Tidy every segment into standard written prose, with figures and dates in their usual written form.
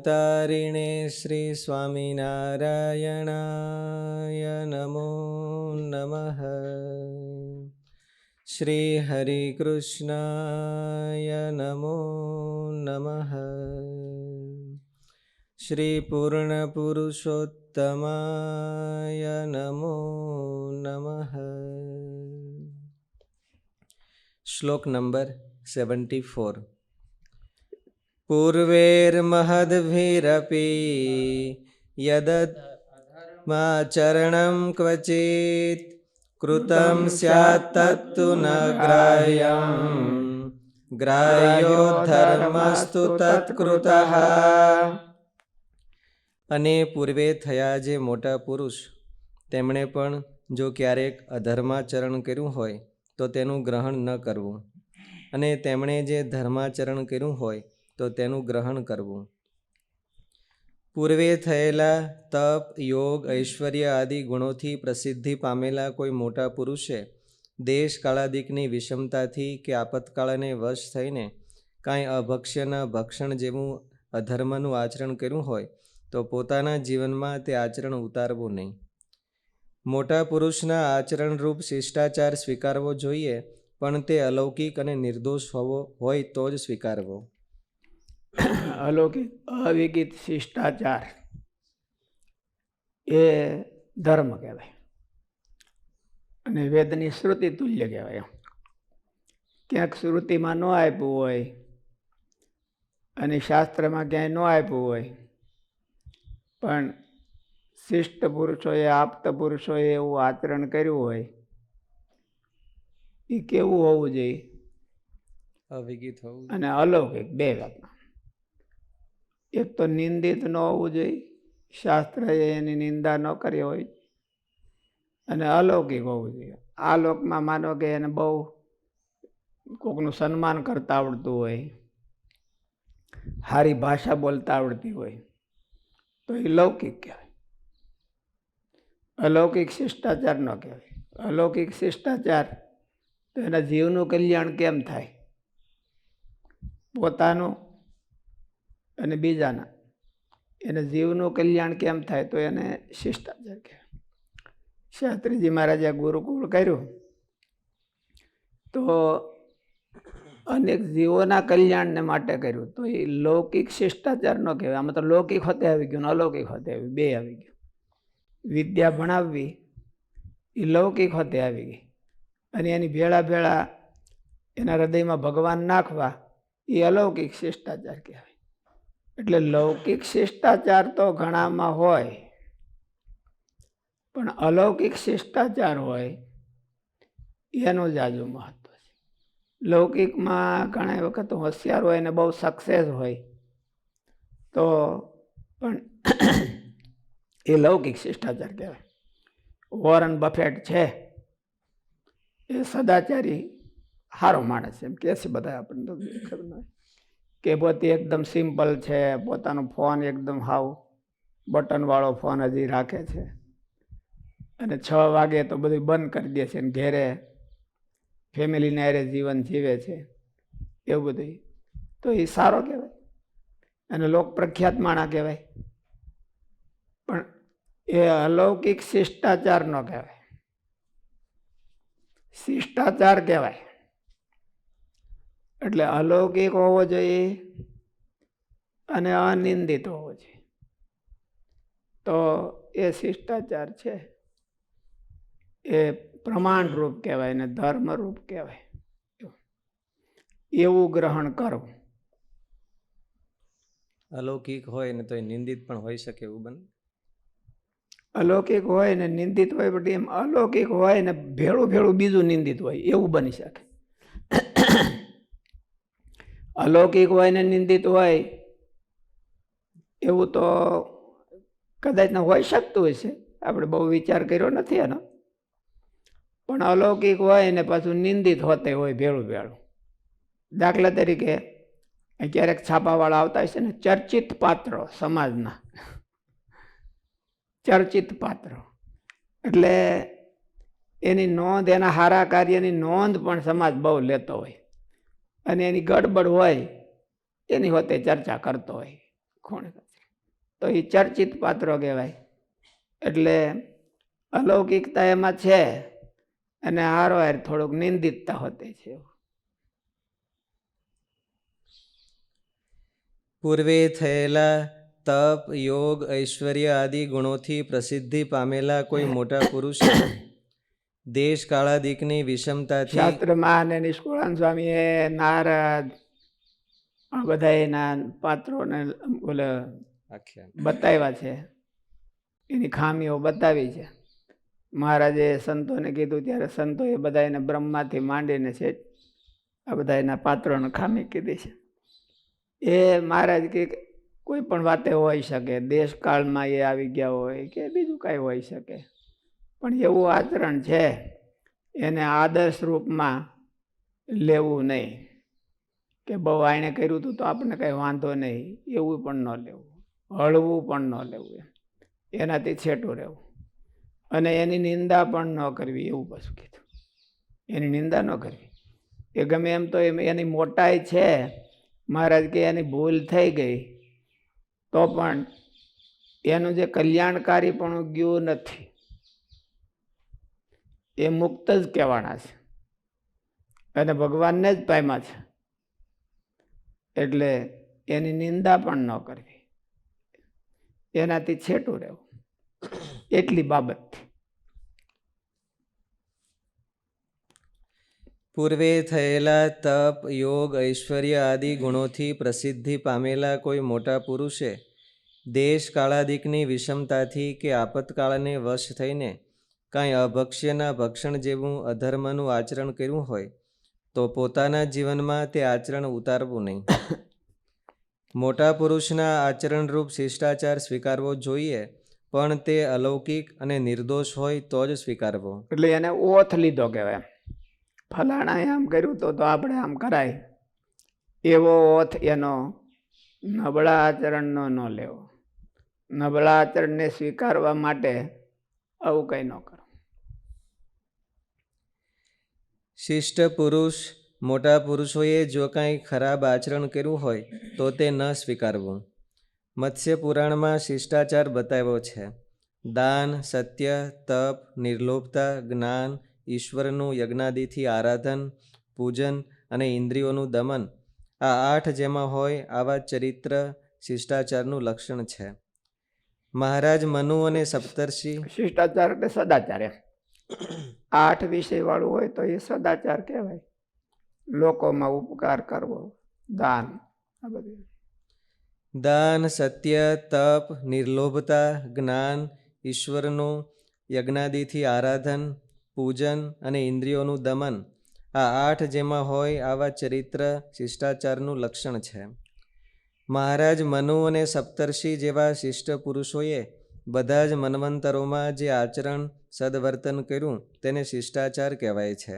अवतारिणे श्री स्वामिनारायणाय नमो नमः। श्री हरिकृष्णाय नमो नमः। श्री पूर्णपुरुषोत्तमाय नमो नमः। श्लोक नंबर 74। पूर्वेर्महद्भिरपि यदधर्माचरणं क्वचित् कृतं स्यात् तत्तु न ग्राह्यं ग्राह्यो धर्मस्तु तत्कृतः। અને પૂર્વે થયા જે મોટા પુરુષ તેમણે પણ જો ક્યારેક અધર્માચરણ કર્યું હોય તો તેનું ગ્રહણ ન કરવું, અને તેમણે જે ધર્માચરણ કર્યું હોય તો તેનું ગ્રહણ કરવું. પૂર્વે થયેલા તપ, યોગ, ઐશ્વર્ય આદિ ગુણોથી પ્રસિદ્ધિ પામેલા કોઈ મોટા પુરુષે દેશ કાળાદિકની વિષમતાથી કે આપતકાળને વશ થઈને કાંઈ અભક્ષ્યના ભક્ષણ જેવું અધર્મનું આચરણ કર્યું હોય તો પોતાના જીવનમાં તે આચરણ ઉતારવું નહીં. મોટા પુરુષના આચરણરૂપ શિષ્ટાચાર સ્વીકારવો જોઈએ, પણ તે અલૌકિક અને નિર્દોષ હોવો હોય તો જ સ્વીકારવો. અલૌકિક અવિકિત શિષ્ટાચાર એ ધર્મ કહેવાય અને વેદની શ્રુતિ તુલ્ય કહેવાય. ક્યાંક શ્રુતિમાં ન આપ્યું હોય અને શાસ્ત્રમાં ક્યાંય ન આપ્યું હોય, પણ શિષ્ટ પુરુષોએ, આપ્ત પુરુષોએ એવું આચરણ કર્યું હોય, એ કેવું હોવું જોઈએ? અવિકિત હોવું અને અલૌકિક, બે વાતમાં. એક તો નિંદિત ન હોવું જોઈએ, શાસ્ત્રએ એની નિંદા ન કરી હોય, અને અલૌકિક હોવું જોઈએ. આ લોકમાં માનો કે એને બહુ કોકનું સન્માન કરતા આવડતું હોય, સારી ભાષા બોલતા આવડતી હોય તો એ લૌકિક કહેવાય. અલૌકિક શિષ્ટાચાર ન કહેવાય. અલૌકિક શિષ્ટાચાર તો એના જીવનું કલ્યાણ કેમ થાય? પોતાનું અને બીજાના, એના જીવનું કલ્યાણ કેમ થાય તો એને શિષ્ટાચાર કહેવાય. શાસ્ત્રીજી મહારાજે ગુરુકુળ કર્યું તો અનેક જીવોના કલ્યાણને માટે કર્યું, તો એ લૌકિક શિષ્ટાચાર ન કહેવાય. આમાં તો લૌકિક હોતે આવી ગયું ને અલૌકિક હોતે આવી, બે આવી ગયું. વિદ્યા ભણાવવી એ લૌકિક હોતે આવી ગઈ, અને એની ભેળા ભેળા એના હૃદયમાં ભગવાન નાખવા એ અલૌકિક શિષ્ટાચાર કહેવાય. એટલે લૌકિક શિષ્ટાચાર તો ઘણામાં હોય, પણ અલૌકિક શિષ્ટાચાર હોય એનું જ આજુ મહત્વ છે. લૌકિકમાં ઘણા વખત હોશિયાર હોય ને બહુ સક્સેસ હોય તો પણ એ લૌકિક શિષ્ટાચાર કહેવાય. વોરન બફેટ છે એ સદાચારી સારો માણસ એમ કે છે બધા, આપણને તો ખબર ન હોય કે પોતે એકદમ સિમ્પલ છે, પોતાનો ફોન એકદમ હાવ બટનવાળો ફોન હજી રાખે છે, અને 6 વાગે તો બધું બંધ કરી દે છે, ને ઘેરે ફેમિલીને હારે જીવન જીવે છે, એવું બધું. તો એ સારો કહેવાય અને લોક પ્રખ્યાત માણા કહેવાય. પણ એ અલૌકિક શિષ્ટાચાર ન કહેવાય, શિષ્ટાચાર કહેવાય. એટલે અલૌકિક હોવો જોઈએ અને અનિંદિત હોવો જોઈએ, તો એ શિષ્ટાચાર છે એ પ્રમાણરૂપ કહેવાય ને ધર્મરૂપ કહેવાય. એવું ગ્રહણ કરવું. અલૌકિક હોય ને તો એ નિંદિત પણ હોઈ શકે, એવું બને? અલૌકિક હોય ને નિંદિત હોય, પણ એમ અલૌકિક હોય ને ભેળું ભેળું બીજું નિંદિત હોય, એવું બની શકે. અલૌકિક હોય ને નિંદિત હોય એવું તો કદાચ ન હોઈ શકતું હોય છે, આપણે બહુ વિચાર કર્યો નથી એનો. પણ અલૌકિક હોય ને પાછું નિંદિત હોતે હોય ભેળું ભેળું. દાખલા તરીકે ક્યારેક છાપાવાળા આવતા હોય છે ને, ચર્ચિત પાત્રો સમાજના, ચર્ચિત પાત્રો, એટલે એની નોંધ, એના સારા કાર્યની નોંધ પણ સમાજ બહુ લેતો હોય, અને એની ગડબડ હોય એની હોતે ચર્ચા કરતો હોય. કોણ તો એ ચર્ચિત પાત્રો કહેવાય. એટલે અલૌકિકતા એમાં છે અને હારોહાર થોડુંક નિંદિતતા હોતી છે. પૂર્વે થયેલા તપ યોગ ઐશ્વર્ય આદિ ગુણોથી પ્રસિદ્ધિ પામેલા કોઈ મોટા પુરુષે દેશ કાળાદિકની વિષમતાથી શાસ્ત્રમાં અને નિષ્કુળાન સ્વામીએ નારદ આ બધા એના પાત્રોને આખ્યાન બતાવ્યા છે, એની ખામીઓ બતાવી છે. મહારાજે સંતોને કીધું ત્યારે સંતોએ બધા એને બ્રહ્માથી માંડીને છે આ બધા એના પાત્રોને ખામી કીધી છે. એ મહારાજ કે કોઈ પણ વાતે હોઈ શકે, દેશકાળમાં એ આવી ગયા હોય કે બીજું કાંઈ હોઈ શકે, પણ એવું આચરણ છે એને આદર્શ રૂપમાં લેવું નહીં કે બહુ આણે કર્યું હતું તો આપણને કાંઈ વાંધો નહીં, એવું પણ ન લેવું, હળવું પણ ન લેવું, એનાથી છેટું રહેવું અને એની નિંદા પણ ન કરવી. એવું પાછું કીધું, એની નિંદા ન કરવી. એ ગમે એમ તો એની મોટાઈ છે, મહારાજ કે એની ભૂલ થઈ ગઈ તો પણ એનું જે કલ્યાણકારીપણું ગયું નથી, એ મુક્ત જ કહેવાના છે અને ભગવાનને જ પામ્યા છે. એટલે એની નિંદા પણ ન કરવી, એનાથી છેટું રહેવું, એટલી બાબત. પૂર્વે થયેલા તપ યોગ ઐશ્વર્ય આદિ ગુણોથી પ્રસિદ્ધિ પામેલા કોઈ મોટા પુરુષે દેશ કાળાદિકની વિષમતાથી કે આપતકાળને વશ થઈને કાંઈ અભક્ષ્યના ભક્ષણ જેવું અધર્મનું આચરણ કર્યું હોય તો પોતાના જીવનમાં તે આચરણ ઉતારવું નહીં. મોટા પુરુષના આચરણરૂપ શિષ્ટાચાર સ્વીકારવો જોઈએ, પણ તે અલૌકિક અને નિર્દોષ હોય તો જ સ્વીકારવો. એટલે એને ઓથ લીધો કહેવાય. ફલાણા આમ કર્યું તો આપણે આમ કરાય, એવો ઓથ એનો નબળા આચરણનો ન લેવો. નબળા આચરણને સ્વીકારવા માટે આવું કંઈ ન કરો. શિષ્ટ પુરુષ મોટા પુરુષોએ જો કાંઈ ખરાબ આચરણ કર્યું હોય તો તે ન સ્વીકારવું. મત્સ્ય પુરાણમાં શિષ્ટાચાર બતાવ્યો છે. દાન, સત્ય, તપ, નિર્લોભતા, જ્ઞાન, ઈશ્વરનું યજ્ઞાદિથી આરાધન, પૂજન અને ઇન્દ્રિયોનું દમન, આ 8 જેમાં હોય આવા ચરિત્ર શિષ્ટાચારનું લક્ષણ છે. મહારાજ મનુ અને સપ્તર્ષિ શિષ્ટાચાર એટલે સદાચાર. 8 વિષય વાળું હોય તો એ સદાચાર કહેવાય. લોકોમાં ઉપકાર કરવો, દાન, આ બધું. દાન, સત્ય, તપ, નિર્લોભતા, જ્ઞાન, ઈશ્વરનું યજ્ઞાદિથી આરાધન, પૂજન અને ઇન્દ્રિયોનું દમન, આ 8 જેમાં હોય આવા ચરિત્ર શિષ્ટાચારનું લક્ષણ છે. મહારાજ મનુ અને સપ્તર્ષિ જેવા શિષ્ટ પુરુષોએ બધા જ મન્વંતરોમાં જે આચરણ સદવર્તન કર્યું તેને શિષ્ટાચાર કહેવાય છે.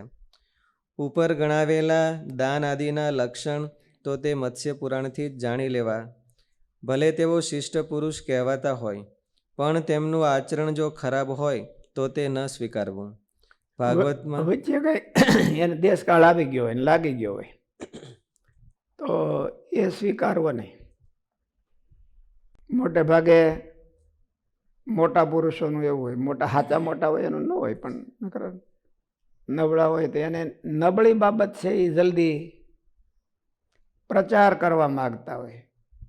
ઉપર ગણાવેલા દાન આદિના લક્ષણ તો તે મત્સ્ય પુરાણથી જ જાણી લેવા. ભલે તેઓ શિષ્ટ પુરુષ કહેવાતા હોય, પણ તેમનું આચરણ જો ખરાબ હોય તો તે ન સ્વીકારવું. ભાગવતમાં વચ્ચે કઈ એને દેશકાળ આવી ગયો હોય ને લાગી ગયો હોય તો એ સ્વીકારવો નહીં. મોટે ભાગે મોટા પુરુષોનું એવું હોય, મોટા હાચા મોટા હોય એનું ન હોય, પણ નકર નબળા હોય તો એને નબળી બાબત છે એ જલ્દી પ્રચાર કરવા માગતા હોય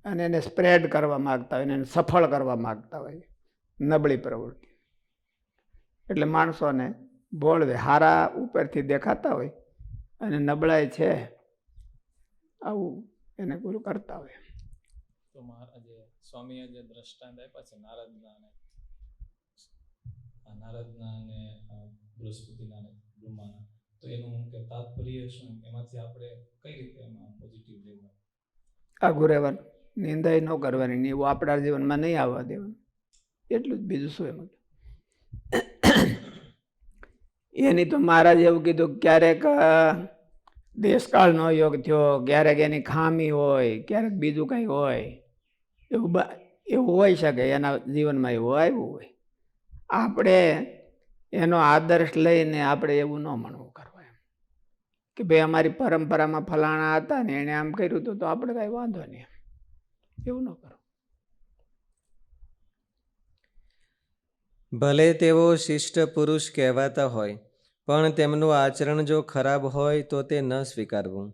અને એને સ્પ્રેડ કરવા માગતા હોય, એને સફળ કરવા માગતા હોય, નબળી પ્રવૃત્તિ. એટલે માણસોને બોળવે, હારા ઉપરથી દેખાતા હોય અને નબળાઈ છે આવું એને પૂરું કરતા હોય. તો મહારાજે સ્વામીએ જે દ્રષ્ટાંત આપ્યા છે નારદના અને બૃહસ્પતિના અને બ્રહ્માના, તો એનું કે તાત્પર્ય શું, એમાંથી આપણે કઈ રીતે એમાં પોઝિટિવ લેવું? આઘું રહેવાનું, નિંદાઈ ન કરવાની, એવું આપણા જીવનમાં નહીં આવવા દેવાનું, એટલું જ. બીજું શું એમાં? એની તો મહારાજ એવું કીધું, ક્યારેક દેશકાળનો યોગ થયો, ક્યારેક એની ખામી હોય, ક્યારેક બીજું કંઈ હોય, એવું હોઈ શકે, એના જીવનમાં એવું આવ્યું હોય. આપણે એનો આદર્શ લઈને આપણે એવું ન માનવું કરવા એમ કે ભાઈ અમારી પરંપરામાં ફલાણા હતા ને એણે આમ કર્યું હતું તો આપણે કાંઈ વાંધો નહીં, એવું ન કરો. ભલે તેઓ શિષ્ટ પુરુષ કહેવાતા હોય, પણ તેમનું આચરણ જો ખરાબ હોય તો તે ન સ્વીકારવું.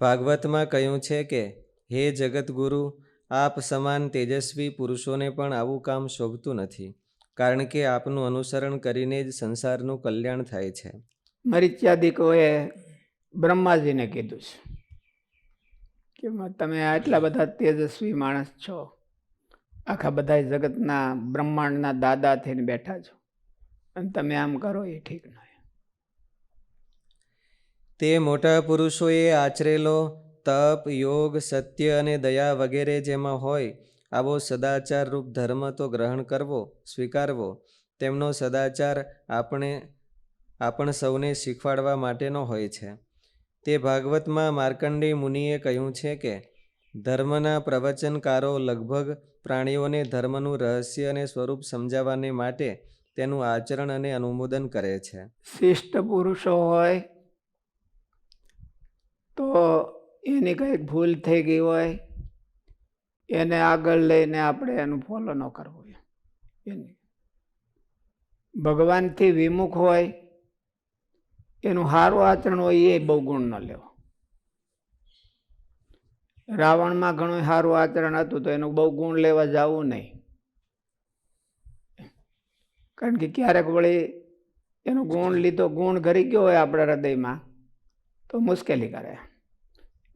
ભાગવતમાં કહ્યું છે કે, હે જગતગુરુ, આપ સમાન તેજસ્વી પુરુષોને પણ આવું કામ શોભતું નથી, કારણ કે આપનું અનુસરણ કરીને જ સંસારનું કલ્યાણ થાય છે. મરીચ્યાદિકોએ બ્રહ્માજીને કીધું છે કે તમે આટલા બધા તેજસ્વી માણસ છો, આખા બધા જગતના બ્રહ્માંડના દાદા થઈને બેઠા છો, અને તમે આમ કરો એ ઠીક નહીં. તે મોટા પુરુષોએ આચરેલો તપ, યોગ, સત્ય અને દયા વગેરે જેમાં હોય આવો સદાચાર રૂપ ધર્મ તો ગ્રહણ કરવો, સ્વીકારવો. તેમનો સદાચાર આપણ સૌને શીખવાડવા માટેનો હોય છે. તે ભાગવતમાં માર્કંડેય મુનિએ કહ્યું છે કે, ધર્મના પ્રવચનકારો લગભગ પ્રાણીઓને ધર્મનું રહસ્ય અને સ્વરૂપ સમજાવવાને માટે તેનું આચરણ અને અનુમોદન કરે છે. શિષ્ટ પુરુષો હોય તો એની કંઈક ભૂલ થઈ ગઈ હોય, એને આગળ લઈને આપણે એનું ફોલો ન કરવું. એની ભગવાનથી વિમુખ હોય, એનું સારું આચરણ હોય એ બહુ ગુણ ન લેવો. રાવણમાં ઘણું સારું આચરણ હતું તો એનું બહુ ગુણ લેવા જવું નહીં, કારણ કે ક્યારેક વળી એનો ગુણ લીધો, ગુણ ઘરી ગયો હોય આપણા હૃદયમાં તો મુશ્કેલી કરે.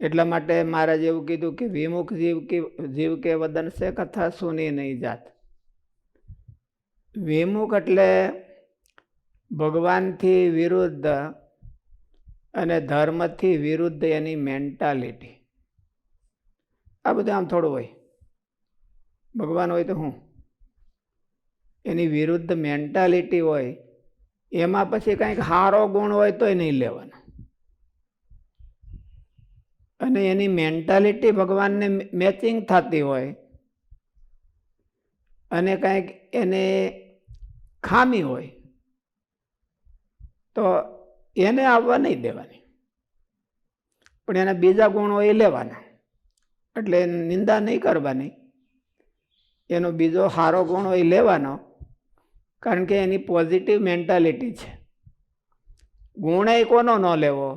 એટલા માટે મહારાજ એવું કીધું કે વિમુખ જીવ કે વદન સે કથા સુની નહીં જાત. વિમુખ એટલે ભગવાનથી વિરુદ્ધ અને ધર્મથી વિરુદ્ધ એની મેન્ટાલિટી. આ બધું આમ થોડું હોય. ભગવાન હોય તો હું એની વિરુદ્ધ મેન્ટાલિટી હોય, એમાં પછી કંઈક સારો ગુણ હોય તોય નહીં લેવાનો. અને એની મેન્ટાલિટી ભગવાનને મેચિંગ થતી હોય અને કંઈક એને ખામી હોય તો એને આવવા નહીં દેવાની, પણ એના બીજા ગુણ હોય એ લેવાના. એટલે નિંદા નહીં કરવાની, એનો બીજો સારો ગુણ હોય લેવાનો, કારણ કે એની પોઝિટિવ મેન્ટાલિટી છે. ગુણ એ કોનો ન લેવો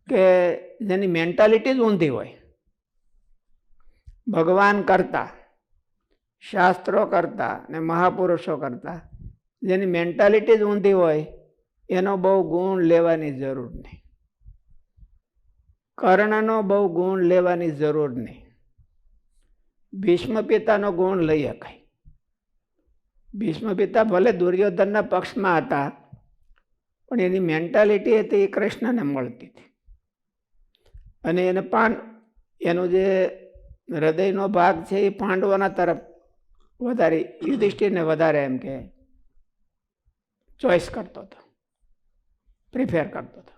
કે જેની મેન્ટાલિટી જ ઊંધી હોય. ભગવાન કરતા, શાસ્ત્રો કરતા ને મહાપુરુષો કરતા જેની મેન્ટાલિટી જ ઊંધી હોય એનો બહુ ગુણ લેવાની જરૂર નહીં. કર્ણનો બહુ ગુણ લેવાની જરૂર નહીં. ભીષ્મ પિતાનો ગુણ લઈ શકાય. ભીષ્મ પિતા ભલે દુર્યોધનના પક્ષમાં હતા, પણ એની મેન્ટાલિટી હતી એ કૃષ્ણને મળતી હતી. અને એને એનો જે હૃદયનો ભાગ છે એ પાંડવોના તરફ વધારે, યુધિષ્ઠિરને વધારે એમ કે ચોઈસ કરતો હતો, પ્રિફેર કરતો હતો.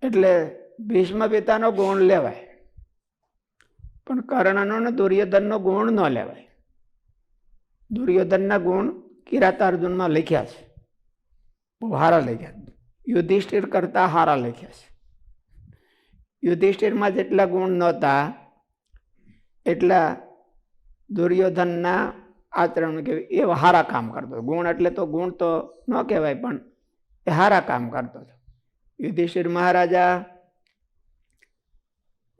એટલે ભીષ્મ પિતાનો ગુણ લેવાય, પણ કર્ણનો ને દુર્યોધનનો ગુણ ન લેવાય. દુર્યોધનના ગુણ કિરાતાર્જુનમાં લખ્યા છે, બહુ સારા લખ્યા. યુધિષ્ઠિર કરતા સારા લખ્યા છે. યુધિષ્ઠિરમાં જેટલા ગુણ નહોતા એટલા દુર્યોધનના આચરણ કે એ સારા કામ કરતો. ગુણ એટલે તો ગુણ તો ન કહેવાય, પણ એ સારા કામ કરતો હતો. યુધિષ્ઠિર મહારાજા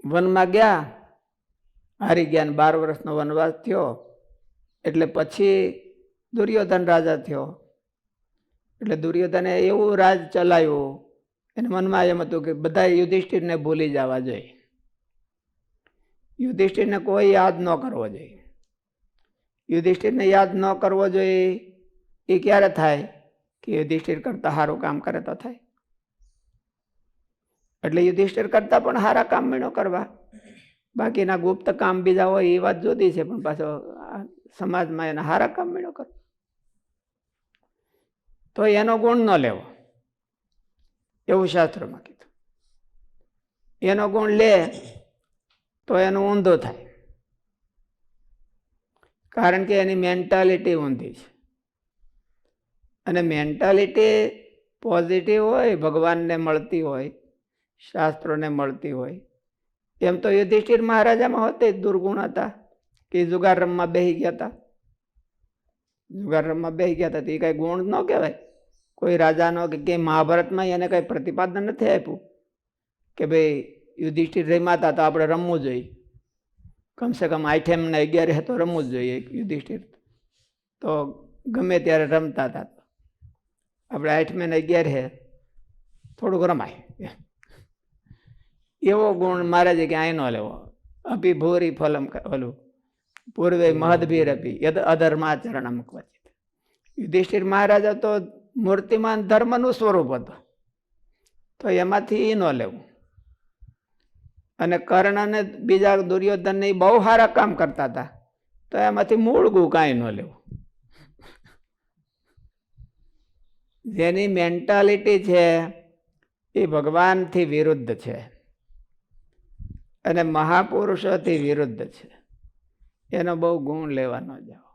વનમાં ગયા, હારી ગયા, 12 વર્ષનો વનવાસ થયો. એટલે પછી દુર્યોધન રાજા થયો. એટલે દુર્યોધને એવું રાજ ચલાવ્યું, એને મનમાં એમ હતું કે બધા યુધિષ્ઠિરને ભૂલી જવા જોઈએ, યુધિષ્ઠિરને કોઈ યાદ ન કરવો જોઈએ. યુધિષ્ઠિરને યાદ ન કરવો જોઈએ એ ક્યારે થાય કે યુધિષ્ઠિર કરતા સારું કામ કરે તો થાય. એટલે યુધિષ્ઠિર કરતા પણ સારા કામ મેળો કરવા, બાકીના ગુપ્ત કામ બીજા હોય એ વાત જુદી છે, પણ પાછો સમાજમાં એના સારા કામ મેળો કરવા તો એનો ગુણ ન લેવો, એવું શાસ્ત્રોમાં કીધું. એનો ગુણ લે તો એનું ઊંધું થાય, કારણ કે એની મેન્ટાલિટી ઊંધી છે. અને મેન્ટાલિટી પોઝિટિવ હોય, ભગવાનને મળતી હોય, શાસ્ત્રોને મળતી હોય. એમ તો યુધિષ્ઠિર મહારાજામાં હોતે દુર્ગુણ હતા કે જુગાર રમવા બેસી ગયા હતા, જુગાર રમવા બેસી ગયા હતા એ કાંઈ ગુણ ન કહેવાય. કોઈ રાજાનો કે કંઈ મહાભારતમાં એને કાંઈ પ્રતિપાદન નથી આપ્યું કે ભાઈ યુધિષ્ઠિર રમ્યા હતા તો આપણે રમવું જોઈએ, કમસે કમ 8 ને 11 તો રમવું જ જોઈએ. યુધિષ્ઠિર તો ગમે ત્યારે રમતા હતા, આપણે 8 ને 11 થોડુંક રમાય. એવો ગુણ મહારાજે કે અહીં ન લેવો. અભી ભૂરી ફલમ ઓલું પૂર્વે મહદભીર અભી યદ અધર્માચરણમ ક્વચિત. યુધિષ્ઠિર મહારાજા તો મૂર્તિમાન ધર્મનું સ્વરૂપ હતું, તો એમાંથી ન લેવું. અને કર્ણ અને બીજા દુર્યોધન ને બહુ સારા કામ કરતા હતા, તો એમાંથી મૂળગું કાંઈ ન લેવું. જેની મેન્ટાલિટી છે એ ભગવાનથી વિરુદ્ધ છે અને મહાપુરુષોથી વિરુદ્ધ છે, એનો બહુ ગુણ લેવાનો જાઓ.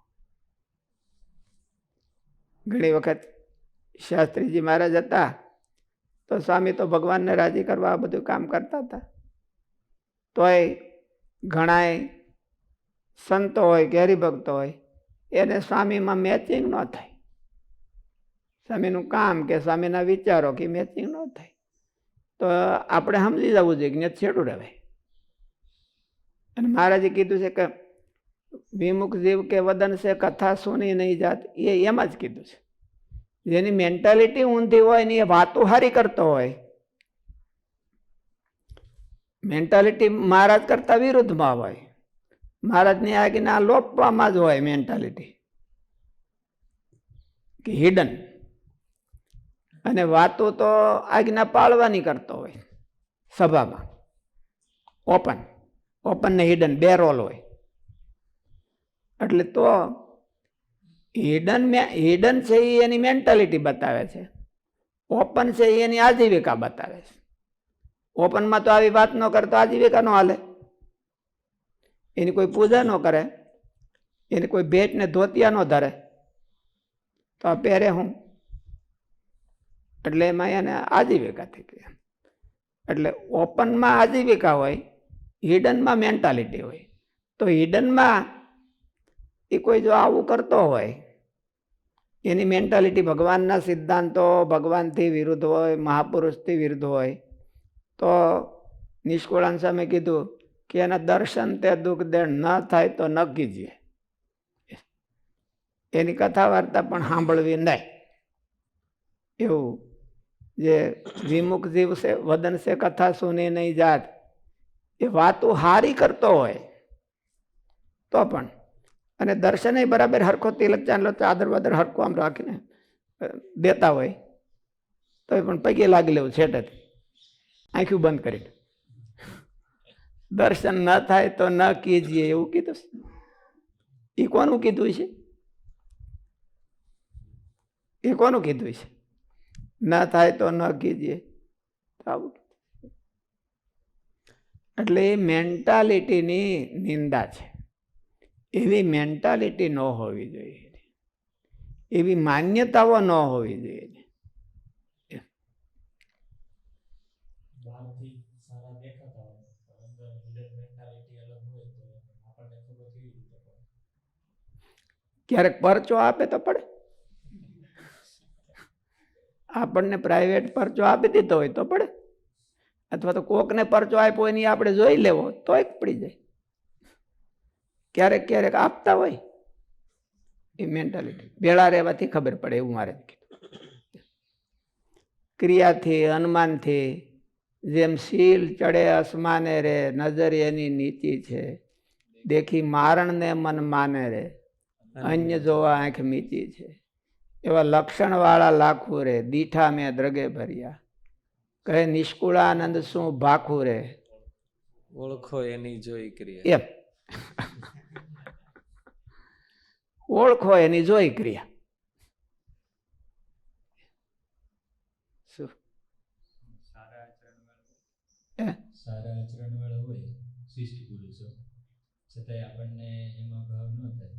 ઘણી વખત શાસ્ત્રીજી મહારાજ હતા તો સ્વામી તો ભગવાનને રાજી કરવા આ બધું કામ કરતા હતા, તોય ઘણાય સંતો હોય કે હરિભક્તો હોય એને સ્વામીમાં મેચિંગ ન થાય. સ્વામીનું કામ કે સ્વામીના વિચારો કે મેચિંગ ન થાય તો આપણે સમજી જવું જોઈએ કે છેડું રહેવાય. અને મહારાજે કીધું છે કે વિમુખ જીવ કે વદન છે કથા સુની નહીં જાત, એ એમ જ કીધું છે. જેની મેન્ટાલિટી ઊંધી હોય ને એ વાતો હારી કરતો હોય, મેન્ટાલિટી મહારાજ કરતા વિરુદ્ધમાં હોય, મહારાજની આજ્ઞા લોપવામાં જ હોય મેન્ટાલિટી કે હિડન, અને વાતો તો આજ્ઞા પાળવાની કરતો હોય સભામાં. ઓપન ને હિડન બે રોલ હોય. એટલે તો હિડન છે એ એની મેન્ટાલિટી બતાવે છે, ઓપન છે એ એની આજીવિકા બતાવે છે. ઓપનમાં તો આવી વાત ન કરે તો આજીવિકા ન હાલે. એની કોઈ પૂજા ન કરે, એની કોઈ ભેટ ને ધોતિયા ન ધરે તો આ પહેરે હું, એટલે એમાં એને આજીવિકા થઈ ગઈ. એટલે ઓપનમાં આજીવિકા હોય, હિડનમાં મેન્ટાલિટી હોય. તો હિડનમાં એ કોઈ જો આવું કરતો હોય, એની મેન્ટાલિટી ભગવાનના સિદ્ધાંતો ભગવાનથી વિરુદ્ધ હોય, મહાપુરુષથી વિરુદ્ધ હોય, તો નિષ્કુળાન સામે કીધું કે એના દર્શન તે દુઃખ દે ન થાય તો ન કીજીએ. એની કથા વાર્તા પણ સાંભળવી નહીં. એવું જે વિમુખ જીવ છે વદન છે કથા સુની નહીં જાત, એ વાતો હારી કરતો હોય તો પણ, અને દર્શન બરાબર હરખો તિલક ચાંદલો ચાદર વાદર હરખો આમ રાખીને દેતા હોય તો પણ પગે લાગી લેવું છેટેથી, આંખ્યું બંધ કરીને. દર્શન ન થાય તો ન કીજીએ એવું કીધું છે. એ કોનું કીધું છે? એ કોનું કીધું છે? ન થાય તો ન કીજીએ. આવું એટલે એ મેન્ટાલિટીની નિંદા છે. એવી મેન્ટાલિટી ન હોવી જોઈએ, એવી માન્યતાઓ ન હોવી જોઈએ. બહારથી સારા દેખાતા હોય પણ અંદર હિડન મેન્ટાલિટી અલગ હોય તો આપણને ખબર કેવી રીતે પડે? ક્યારેક પરચો આપે તો પડે. આપણને પ્રાઇવેટ પરચો આપી દીધો હોય તો પડે, અથવા તો કોકને પરચો આપ્યો હોય ને આપણે જોઈ લેવો તો એક પડી જાય. ક્યારેક ક્યારેક આપતા હોય એ મેન્ટાલિટી ભેળા રહેવાથી ખબર પડે, એવું મારે કીધું. ક્રિયાથી અનુમાનથી જેમ શીલ ચડે અસમાને રે, નજર એની નીચી છે, દેખી મારણને મન માને રે, અન્ય જોવા આંખ મીચી છે, એવા લક્ષણવાળા લાખું રે, દીઠા મેં દ્રગે ભર્યા. કહે નિષ્કુળાનંદ શું ભાખું રે, ઓળખો એની જોઈ ક્રિયા. એમ ઓળખો એની જોઈ ક્રિયા. શું સારા આચરણ વાળા હોય શિષ્ટ પુરુષો, છતાંય આપણને એમાં ભાવ ન થાય,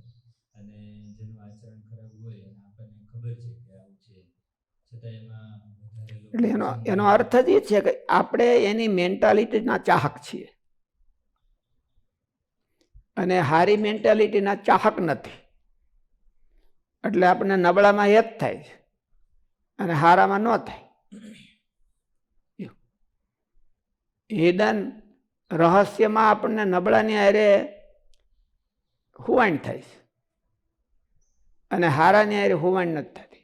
અને જેનું આચરણ ખરાબ હોય અને આપણને ખબર છે કે આવું છે, છતાં એમાં એટલે એનો અર્થ જ એ છે કે આપણે એની મેન્ટાલિટીના ચાહક છીએ અને હારી મેન્ટાલિટીના ચાહક નથી. એટલે આપણને નબળામાં હેત થાય છે અને હારામાં ન થાય. હિડન રહસ્યમાં આપણને નબળાની હારે હુવાણ થાય છે અને હારાની હારે હુવાણ નથી થતી.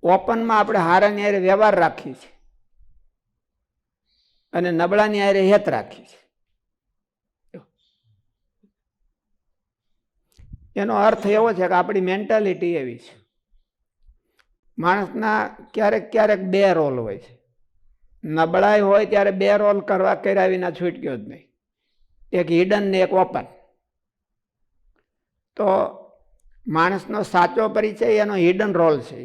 ઓપનમાં આપણે હારાની હારે વ્યવહાર રાખીએ છીએ અને નબળાની હારે હેત રાખીએ છીએ. એનો અર્થ એવો છે કે આપણી મેન્ટાલિટી એવી છે. માણસના ક્યારેક ક્યારેક બે રોલ હોય છે. નબળાઈ હોય ત્યારે બે રોલ કર્યા વિના છૂટક્યો જ નહીં, એક હિડન ને એક ઓપન. તો માણસનો સાચો પરિચય એનો હિડન રોલ છે.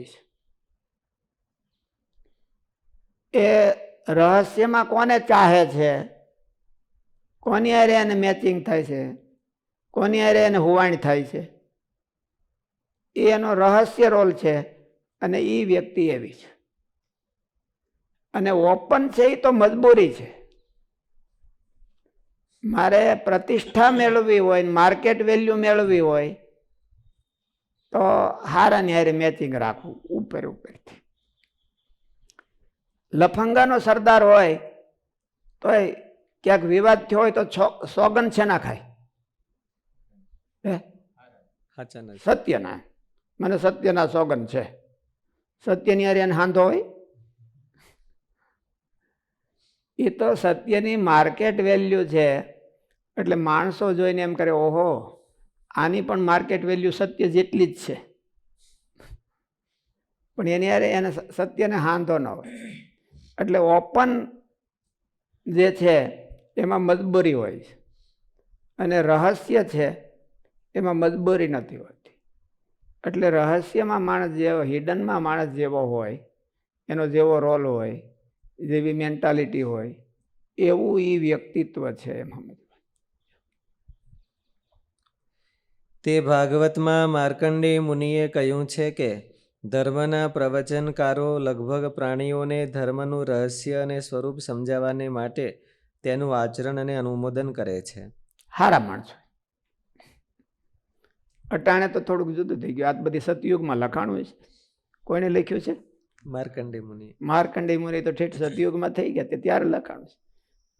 એ રહસ્યમાં કોને ચાહે છે, કોની હારે એને મેચિંગ થાય છે, કોની હારે એને હુવાણ થાય છે, એ એનો રહસ્ય રોલ છે અને એ વ્યક્તિ એવી છે. અને ઓપન છે એ તો મજબૂરી છે. મારે પ્રતિષ્ઠા મેળવવી હોય, માર્કેટ વેલ્યુ મેળવવી હોય તો હારાની હારે મેચિંગ રાખવું ઉપરથી. લફંગાનો સરદાર હોય તો ક્યાંક વિવાદ થયો હોય તો સોગન છે ના ખાય? સત્યના. મને સત્યના સોગન છે. સત્યની હારે એને હાંધો હોય? એ તો સત્યની માર્કેટ વેલ્યુ છે એટલે માણસો જોઈને એમ કરે, ઓહો આની પણ માર્કેટ વેલ્યુ સત્ય જેટલી જ છે. પણ એની હારે એને સત્યને હાંધો ન હોય. એટલે ઓપન જે છે એમાં મજબૂરી હોય છે અને રહસ્ય છે એમાં મજબૂરી નથી હોતી. એટલે રહસ્યમાં માણસ જેવો, હિડનમાં માણસ જેવો હોય, એનો જેવો રોલ હોય, જેવી મેન્ટાલિટી હોય, એવું એ વ્યક્તિત્વ છે એમાં. તે ભાગવતમાં માર્કંડેય મુનિએ કહ્યું છે કે ધર્મના પ્રવચનકારો લગભગ પ્રાણીઓને ધર્મનું રહસ્ય અને સ્વરૂપ સમજાવવાને માટે તેનું આચરણ અને અનુમોદન કરે છે. હારા માણસો. અટાણે તો થોડુંક જુદું થઈ ગયું. આ બધી સતયુગમાં લખાણું છે. કોઈને લખ્યું છે? માર્કંડેય મુનિ. માર્કંડેય મુનિ તો ઠેઠ સતયુગમાં થઈ ગયા, તે ત્યારે લખાણું છે.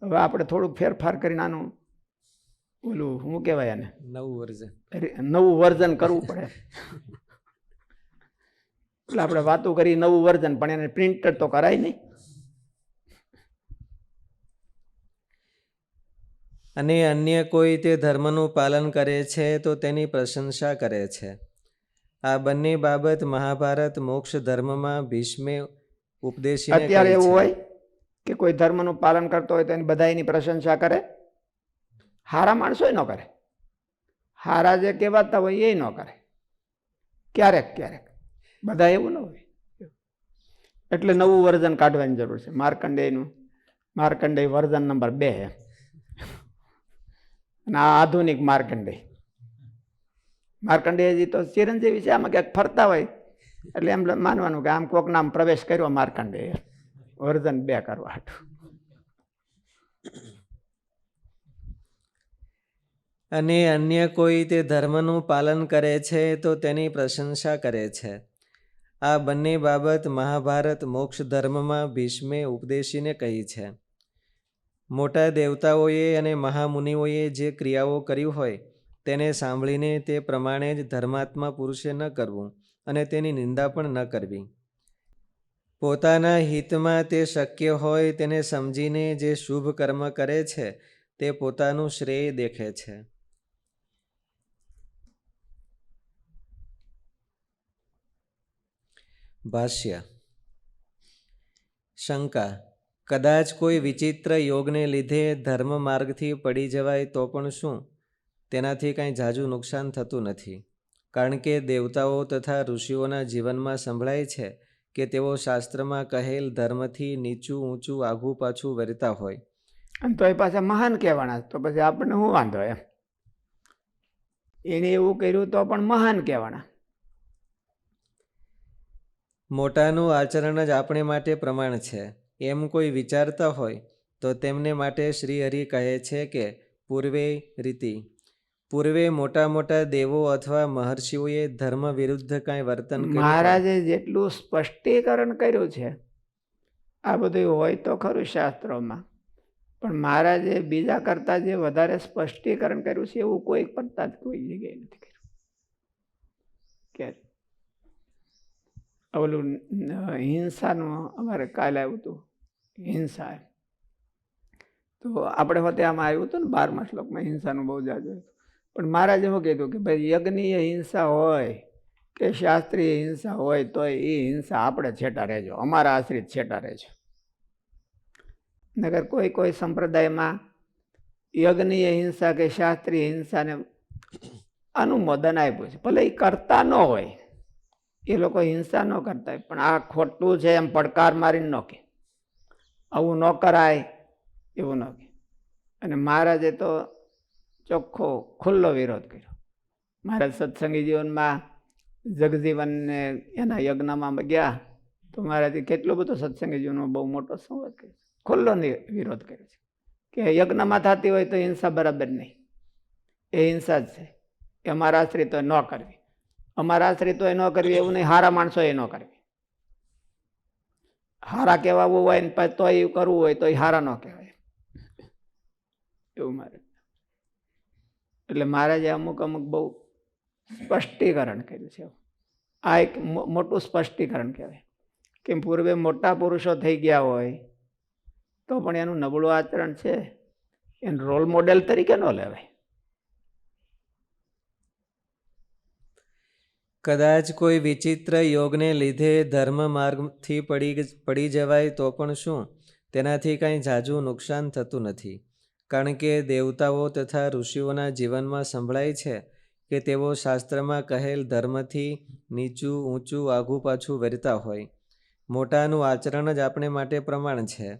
હવે આપણે થોડુંક ફેરફાર કરીને આનું ઓલું શું કહેવાય, આને નવું વર્ઝન કરવું પડે. એટલે આપણે વાતો કરી નવું વર્ઝન, પણ એને પ્રિન્ટર તો કરાય નહીં. અને અન્ય કોઈ તે ધર્મનું પાલન કરે છે તો તેની પ્રશંસા કરે છે. આ બંને બાબત મહાભારત મોક્ષ ધર્મમાં ભીષ્મે ઉપદેશીને કહી છે. અત્યારે એવું હોય કે કોઈ ધર્મનું પાલન કરતો હોય તો એની બધા એની પ્રશંસા કરે? હારા માણસો ન કરે. હારા જે કહેવાતા હોય એ ન કરે. ક્યારેક ક્યારેક, બધા એવું ન હોય. એટલે નવું વર્ઝન કાઢવાની જરૂર છે. માર્કંડેય વર્ઝન નંબર 2 છે અને આ આધુનિક માર્કંડેયજી તો ચિરંજીવી છે. આમાં ક્યાંક ફરતા હોય એટલે એમ માનવાનું કે આમ કોક નામ પ્રવેશ કર્યો માર્કંડેય, વર્ઝન 2 કરવા હાટું. અને અન્ય કોઈ તે ધર્મનું પાલન કરે છે તો તેની પ્રશંસા કરે છે. આ બંને બાબત મહાભારત મોક્ષ ધર્મમાં ભીષ્મે ઉપદેશીને કહી છે. મોટા દેવતાઓએ અને મહામુનિઓએ જે ક્રિયાઓ કરી હોય તેને સાંભળીને તે પ્રમાણે જ ધર્માત્મા પુરુષે ન કરવું અને તેની નિંદા પણ ન કરવી. પોતાના હિતમાં તે શક્ય હોય તેને સમજીને જે શુભ કર્મ કરે છે તે પોતાનું શ્રેય દેખે છે. ભાષ્ય. શંકા. કદાચ કોઈ વિચિત્ર યોગને લીધે ધર્મ માર્ગથી પડી જવાય તો પણ શું? તેનાથી કાંઈ ઝાઝું નુકસાન થતું નથી, કારણ કે દેવતાઓ તથા ઋષિઓના જીવનમાં સંભળાય છે કે તેઓ શાસ્ત્રમાં કહેલ ધર્મથી નીચું ઊંચું આઘું પાછું વર્તા હોય. અને તો એ પાછા મહાન કહેવાના, તો પછી આપણને શું વાંધો એમ? એને એવું કર્યું તો પણ મહાન કહેવાના. મોટાનું આચરણ જ આપણે માટે પ્રમાણ છે એમ કોઈ વિચારતા હોય તો તેમને માટે શ્રી હરિ કહે છે કે પૂર્વે રીતિ પૂર્વે મોટા મોટા દેવો અથવા મહર્ષિઓએ ધર્મ વિરુદ્ધ કાંઈ વર્તન કર્યું હોય? મહારાજે જેટલું સ્પષ્ટીકરણ કર્યું છે આ બધું હોય તો ખરું શાસ્ત્રોમાં, પણ મહારાજે બીજા કરતા જે વધારે સ્પષ્ટીકરણ કર્યું છે એવું કોઈ કરતા જ કોઈ જગ્યાએ નથી કર્યું. ક્યારે ઓલું હિંસાનું અમારે કાલે આવ્યું હતું, હિંસા તો આપણે હોતે આમાં આવ્યું હતું ને 12મા શ્લોકમાં હિંસાનું બહુ જાજુ હતું. પણ મહારાજે શું કીધું કે ભાઈ યજ્ઞીય હિંસા હોય કે શાસ્ત્રીય હિંસા હોય તો એ હિંસા આપણે છેટા રહેજો, અમારા આશ્રિત છેટા રહેજો. નગર કોઈ કોઈ સંપ્રદાયમાં યજ્ઞીય હિંસા કે શાસ્ત્રીય હિંસાને અનુમોદન આપ્યું છે, ભલે એ કરતા ન હોય, એ લોકો હિંસા ન કરતા હોય, પણ આ ખોટું છે એમ પડકાર મારીને ન કે આવું ન કરાય એવું ન કે. અને મહારાજે તો ચોખ્ખો ખુલ્લો વિરોધ કર્યો. મહારાજ સત્સંગી જીવનમાં જગજીવનને એના યજ્ઞમાં ગયા તો મહારાજે કેટલો બધો સત્સંગી જીવનનો બહુ મોટો સંવાદ કર્યો, ખુલ્લો વિરોધ કર્યો છે કે યજ્ઞમાં થતી હોય તો હિંસા બરાબર નહીં, એ હિંસા જ છે, એ અમારા આશ્રિતોએ ન કરવી, અમારા આશ્રિતોએ ન કરવી એવું નહીં, હારા માણસોએ ન કરવી. હારા કહેવાવું હોય ને તો એ કરવું હોય તો એ હારા ન કહેવાય એવું મારે. એટલે મહારાજે અમુક અમુક બહુ સ્પષ્ટીકરણ કર્યું છે. આ એક મોટું સ્પષ્ટીકરણ કહેવાય કે પૂર્વે મોટા પુરુષો થઈ ગયા હોય તો પણ એનું નબળું આચરણ છે એને રોલ મોડેલ તરીકે ન લેવાય. કદાચ કોઈ વિચિત્ર યોગને લીધે ધર્મ માર્ગથી પડી જવાય તો પણ શું તેનાથી કાંઈ ઝાઝું નુકસાન થતું નથી, કારણ કે દેવતાઓ તથા ઋષિઓના જીવનમાં સંભળાય છે કે તેઓ શાસ્ત્રમાં કહેલ ધર્મથી નીચું ઊંચું આઘું પાછું વર્તા હોય. મોટાનું આચરણ જ આપણે માટે પ્રમાણ છે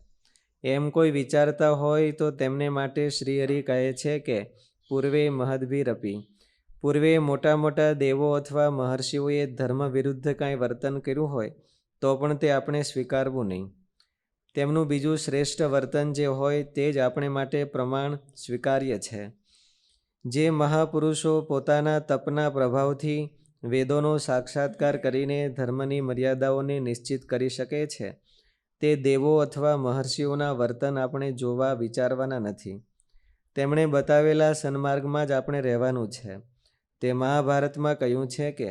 એમ કોઈ વિચારતા હોય તો તેમને માટે શ્રીહરિ કહે છે કે પૂર્વે મહદ્ભિરપી, પૂર્વે મોટા મોટા દેવો અથવા મહર્ષિઓએ ધર્મ વિરુદ્ધ કાંઈ વર્તન કર્યું હોય તો પણ તે આપણે સ્વીકારવું નહીં. તેમનું બીજું શ્રેષ્ઠ વર્તન જે હોય તે જ આપણે માટે પ્રમાણ સ્વીકાર્ય છે. જે મહાપુરુષો પોતાના તપના પ્રભાવથી વેદોનો સાક્ષાત્કાર કરીને ધર્મની મર્યાદાઓને નિશ્ચિત કરી શકે છે તે દેવો અથવા મહર્ષિઓના વર્તન આપણે જોવા વિચારવાના નથી. તેમણે બતાવેલા સન્માર્ગમાં જ આપણે રહેવાનું છે. તે મહાભારતમાં કહ્યું છે કે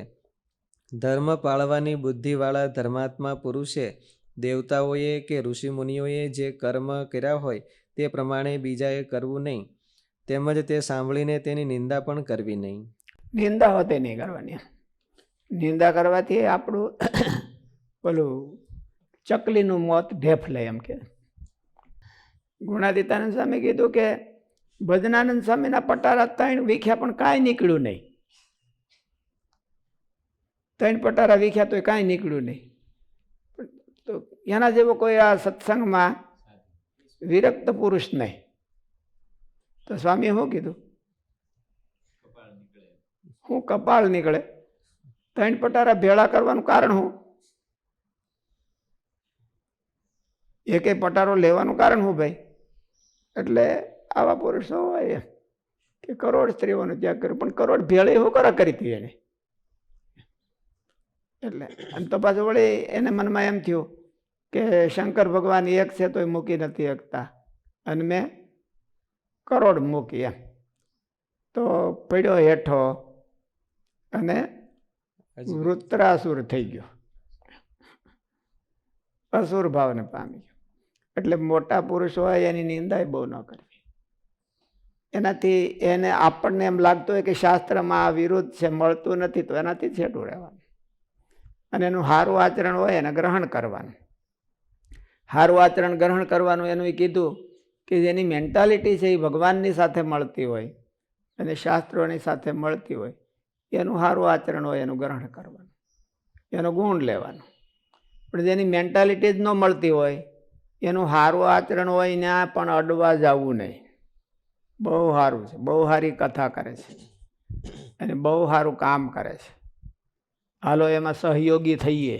ધર્મ પાળવાની બુદ્ધિવાળા ધર્માત્મા પુરુષે દેવતાઓએ કે ઋષિમુનિઓએ જે કર્મ કર્યા હોય તે પ્રમાણે બીજાએ કરવું નહીં, તેમજ તે સાંભળીને તેની નિંદા પણ કરવી નહીં. નિંદા હોતે નહીં કરવાની. નિંદા કરવાથી આપણું પેલું ચકલીનું મોત ઢેફ લે એમ કે. ગુણાતીતાનંદ સ્વામી કીધું કે ભજનાનંદ સ્વામીના પટારા 3 વીખ્યા પણ કાંઈ નીકળ્યું નહીં. 3 પટારા વીખ્યા તો કાંઈ નીકળ્યું નહીં. તો એના જેવો કોઈ આ સત્સંગમાં વિરક્ત પુરુષ નહીં. તો સ્વામીએ શું કીધું? હું કપાળ નીકળે. 3 પટારા ભેળા કરવાનું કારણ શું? એકે પટારો લેવાનું કારણ શું ભાઈ? એટલે આવા પુરુષો હોય કે કરોડ સ્ત્રીઓનો ત્યાગ કર્યો, પણ કરોડ ભેળી શું કરી હતી એને? એટલે અને તો પાછું વળી એને મનમાં એમ થયું કે શંકર ભગવાન એક છે તોય મૂકી નથી શકતા અને મેં કરોડ મૂકી એમ. તો પડ્યો હેઠો અને વૃત્રાસુર થઈ ગયો, અસુર ભાવને પામી ગયો. એટલે મોટા પુરુષ હોય એની નિંદા બહુ ન કરવી. એનાથી એને આપણને એમ લાગતું હોય કે શાસ્ત્રમાં આ વિરુદ્ધ છે, મળતું નથી, તો એનાથી છેટું રહેવાનું અને એનું સારું આચરણ હોય એને ગ્રહણ કરવાનું. સારું આચરણ ગ્રહણ કરવાનું એનું એ કીધું કે જેની મેન્ટાલિટી છે એ ભગવાનની સાથે મળતી હોય અને શાસ્ત્રોની સાથે મળતી હોય એનું સારું આચરણ હોય એનું ગ્રહણ કરવાનું, એનો ગુણ લેવાનો. પણ જેની મેન્ટાલિટી જ ન મળતી હોય એનું સારું આચરણ હોય ત્યાં પણ અડવા જવું નહીં. બહુ સારું છે, બહુ સારી કથા કરે છે અને બહુ સારું કામ કરે છે, હાલો એમાં સહયોગી થઈએ,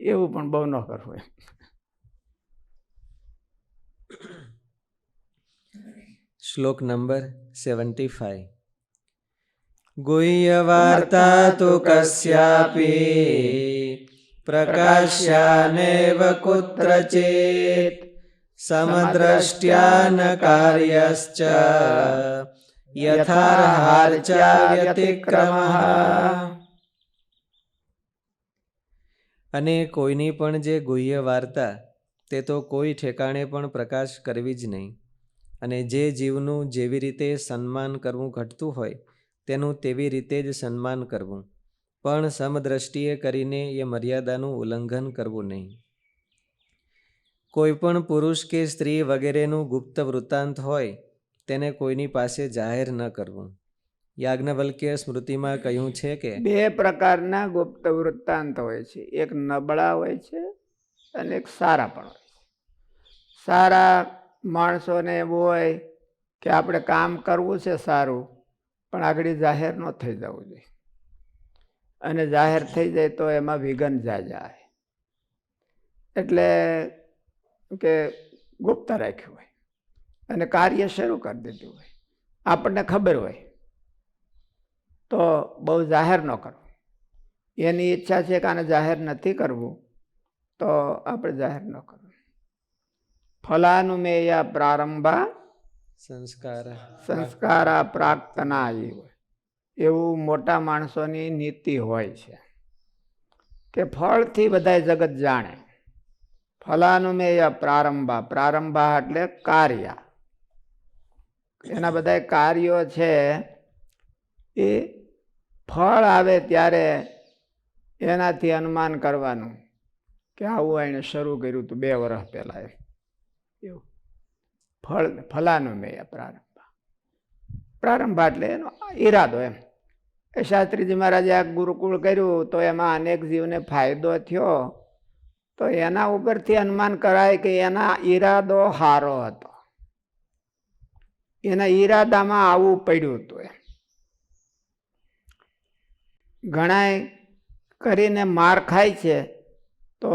એવું પણ બહુ ન કરવું એમ. શ્લોક નંબર 75. ગુહ્યવાર્તા તુ કસ્યાપી પ્રકાશ્યાનેવ કુત્રચિત સમદ્રષ્ટ્યા ન કાર્યશ્ચ યથાર્હાર્ચા વ્યતિક્રમઃ. અને કોઈની પણ જે ગુહ્ય વાર્તા તે તો કોઈ ઠેકાણે પણ પ્રકાશ કરવી જ નહીં. અને જે જીવનું જેવી રીતે સન્માન કરવું ઘટતું હોય તેનું તેવી રીતે જ સન્માન કરવું, પણ સમદ્રષ્ટિએ કરીને એ મર્યાદાનું ઉલ્લંઘન કરવું નહીં. કોઈ પણ પુરુષ કે સ્ત્રી વગેરેનું ગુપ્ત વૃત્તાંત હોય તેને કોઈની પાસે જાહેર ન કરવું. યાજ્ઞવલ્ક્ય સ્મૃતિમાં કહ્યું છે કે 2 પ્રકારના ગુપ્ત વૃત્તાંત હોય છે. એક નબળા હોય છે અને એક સારા પણ હોય છે. સારા માણસોને એવું હોય કે આપણે કામ કરવું છે સારું, પણ આગળ જાહેર ન થઈ જવું જોઈએ. અને જાહેર થઈ જાય તો એમાં વિઘ્ન જાય. એટલે કે ગુપ્ત રાખ્યું હોય અને કાર્ય શરૂ કરી દીધું હોય, આપણને ખબર હોય તો બહુ જાહેર ન કરવું. એની ઈચ્છા છે કે આને જાહેર નથી કરવું તો આપણે જાહેર ન કરવું. ફલાનુમેય પ્રારંભા સંસ્કારા પ્રાક્તના એવું મોટા માણસોની નીતિ હોય છે કે ફળથી બધા જગત જાણે. ફલાનુમેય પ્રારંભા, પ્રારંભા એટલે કાર્ય. એના બધા કાર્યો છે એ ફળ આવે ત્યારે એનાથી અનુમાન કરવાનું કે આવું એને શરૂ કર્યું હતું 2 વર્ષ પહેલા. એવું ફલાનુમેય પ્રારંભા. પ્રારંભા એટલે એનો ઈરાદો એમ. એ શાસ્ત્રીજી મહારાજે આ ગુરુકુળ કર્યું તો એમાં અનેક જીવને ફાયદો થયો, તો એના ઉપરથી અનુમાન કરાય કે એના ઈરાદો સારો હતો, એના ઈરાદામાં આવું પડ્યું હતું. એમ ઘણાય કરીને માર ખાય છે તો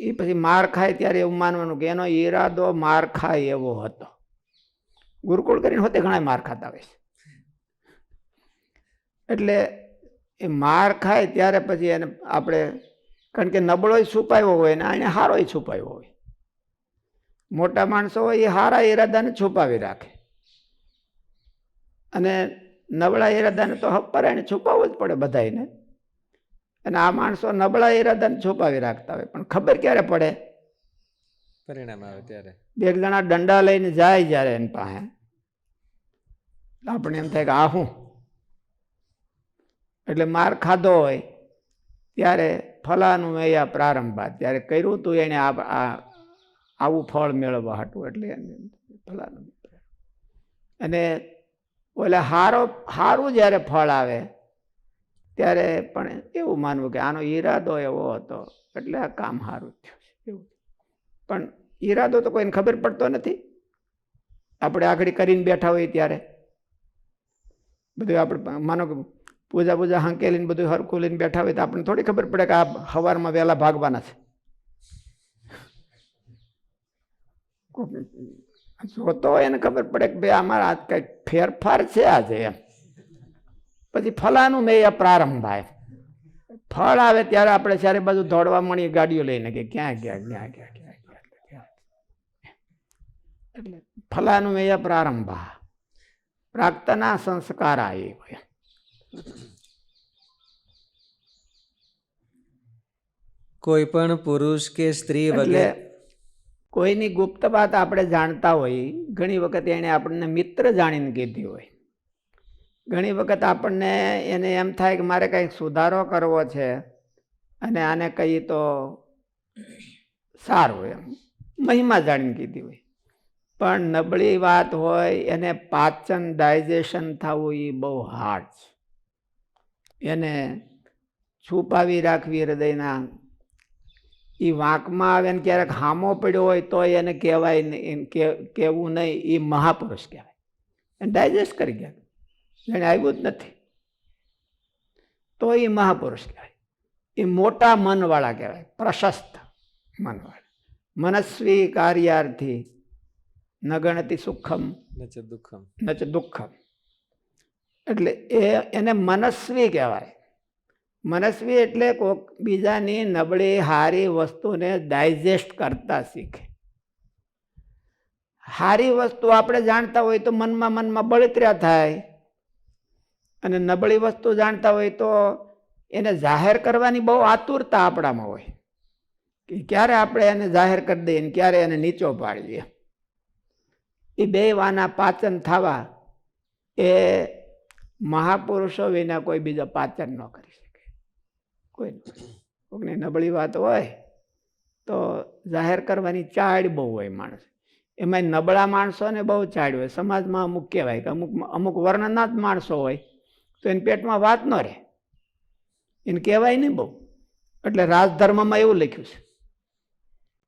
એ પછી માર ખાય ત્યારે એવું માનવાનું કે એનો ઈરાદો માર ખાય એવો હતો. ગુરુકુળ કરીને હોતે ઘણા માર ખાતા હોય છે. એટલે એ માર ખાય ત્યારે પછી એને આપણે, કારણ કે નબળોય છુપાયો હોય ને એને હારોય છુપાયો હોય. મોટા માણસો હોય એ હારા ઈરાદાને છુપાવી રાખે અને નબળા ઈરાદાને તો હપરાઈને છુપાવવું જ પડે બધાને. અને આ માણસો નબળા ઈરાદાને છુપાવી રાખતા હોય, પણ ખબર ક્યારે પડે? પરિણામ આવે ત્યારે. 2 જણા દંડા લઈને જાય જ્યારે એની પાસે, આપણે એમ થાય કે આ શું, એટલે માર ખાધો હોય ત્યારે ફલાનું મેયા પ્રારંભા, ત્યારે કર્યું તું એને આવું ફળ મેળવવા હાટું, એટલે ફલાનું. અને ઓલા સારું જ્યારે ફળ આવે ત્યારે પણ એવું માનવું કે આનો ઈરાદો એવો હતો એટલે આ કામ સારું થયું છે એવું. પણ ઈરાદો તો કોઈને ખબર પડતો નથી. આપણે આગળ કરીને બેઠા હોઈએ ત્યારે બધું આપણે માનો કે પૂજા હાંકેલીને બધું હરખું લઈને બેઠા હોય તો આપણને થોડી ખબર પડે કે આ સવારમાં વહેલા ભાગવાના છે. જોતો હોય એને ખબર પડે કે ભાઈ અમારા આ કંઈક ફેરફાર છે આજે એમ. પછી ફલાનું મેં પ્રારંભ થાય, ફળ આવે ત્યારે આપણે ચારે બાજુ દોડવા મળી ગાડીઓ લઈને કે ક્યાં ગયા. એટલે ફલાનું મેં પ્રારંભા પ્રાક્તના સંસ્કારા. એ કોઈ પણ પુરુષ કે સ્ત્રી વગેરે કોઈની ગુપ્ત વાત આપણે જાણતા હોય, ઘણી વખત એને આપણને મિત્ર જાણીને કીધી હોય, ઘણી વખત આપણને એને એમ થાય કે મારે કંઈક સુધારો કરવો છે અને આને કહી તો સારું, એમ મહિમા જાણીને કીધી હોય. પણ નબળી વાત હોય એને પાચન ડાયજેશન થવું એ બહુ હાર્ડ છે. એને છુપાવી રાખવી હૃદયના. એ વાંકમાં આવે ને ક્યારેક હામો પડ્યો હોય તો એને કહેવાય નહીં, કહેવું નહીં, એ મહાપુરુષ કહેવાય. એને ડાયજેસ્ટ કરી ગયા, એને આવ્યું જ નથી તો એ મહાપુરુષ કહેવાય. એ મોટા મનવાળા કહેવાય, પ્રશસ્ત મનવાળા, મનસ્વી કાર્યાર્થી ન ગણતિ સુખમ ન ચ દુઃખમ. ન ચ દુઃખમ. એટલે એને મનસ્વી કહેવાય. મનસ્વી એટલે કોક બીજાની નબળી હારી વસ્તુને ડાયજેસ્ટ કરતા શીખે. હારી વસ્તુ આપણે જાણતા હોય તો મનમાં બળતરા થાય, અને નબળી વસ્તુ જાણતા હોય તો એને જાહેર કરવાની બહુ આતુરતા આપણામાં હોય કે ક્યારે આપણે એને જાહેર કરી દઈએ ને ક્યારે એને નીચો પાડીએ. એ બે વાના પાચન થવા એ મહાપુરુષો વિના કોઈ બીજો પાચન ન કરી શકે. કોઈની નબળી વાત હોય તો જાહેર કરવાની ચાડ બહુ હોય માણસ. એમાં નબળા માણસોને બહુ ચાડ હોય. સમાજમાં અમુક કહેવાય કે અમુક વર્ણના જ માણસો હોય તો એને પેટમાં વાત ન રહે, એને કહેવાય નહીં બહુ. એટલે રાજધર્મમાં એવું લખ્યું છે,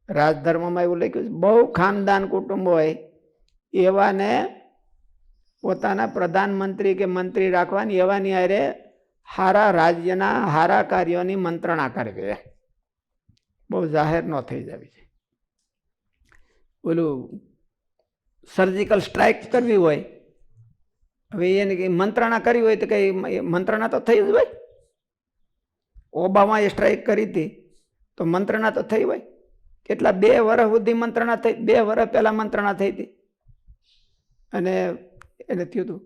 રાજધર્મમાં એવું લખ્યું છે, બહુ ખાનદાન કુટુંબ હોય એવાને પોતાના પ્રધાનમંત્રી કે મંત્રી રાખવાની, એવાની હારે હારા રાજ્યના હારા કાર્યોની મંત્રણા કરવી. બહુ જાહેર ન થઈ જવી છે. ઓલું સર્જિકલ સ્ટ્રાઇક કરવી હોય, હવે એને કંઈ મંત્રણા કરી હોય તો કંઈ મંત્રણા તો થઈ જ હોય. ઓબામાએ સ્ટ્રાઇક કરી હતી તો મંત્રણા તો થઈ હોય. કેટલા 2 વર્ષ સુધી મંત્રણા થઈ, 2 વર્ષ પહેલાં મંત્રણા થઈ હતી અને એને થયું હતું.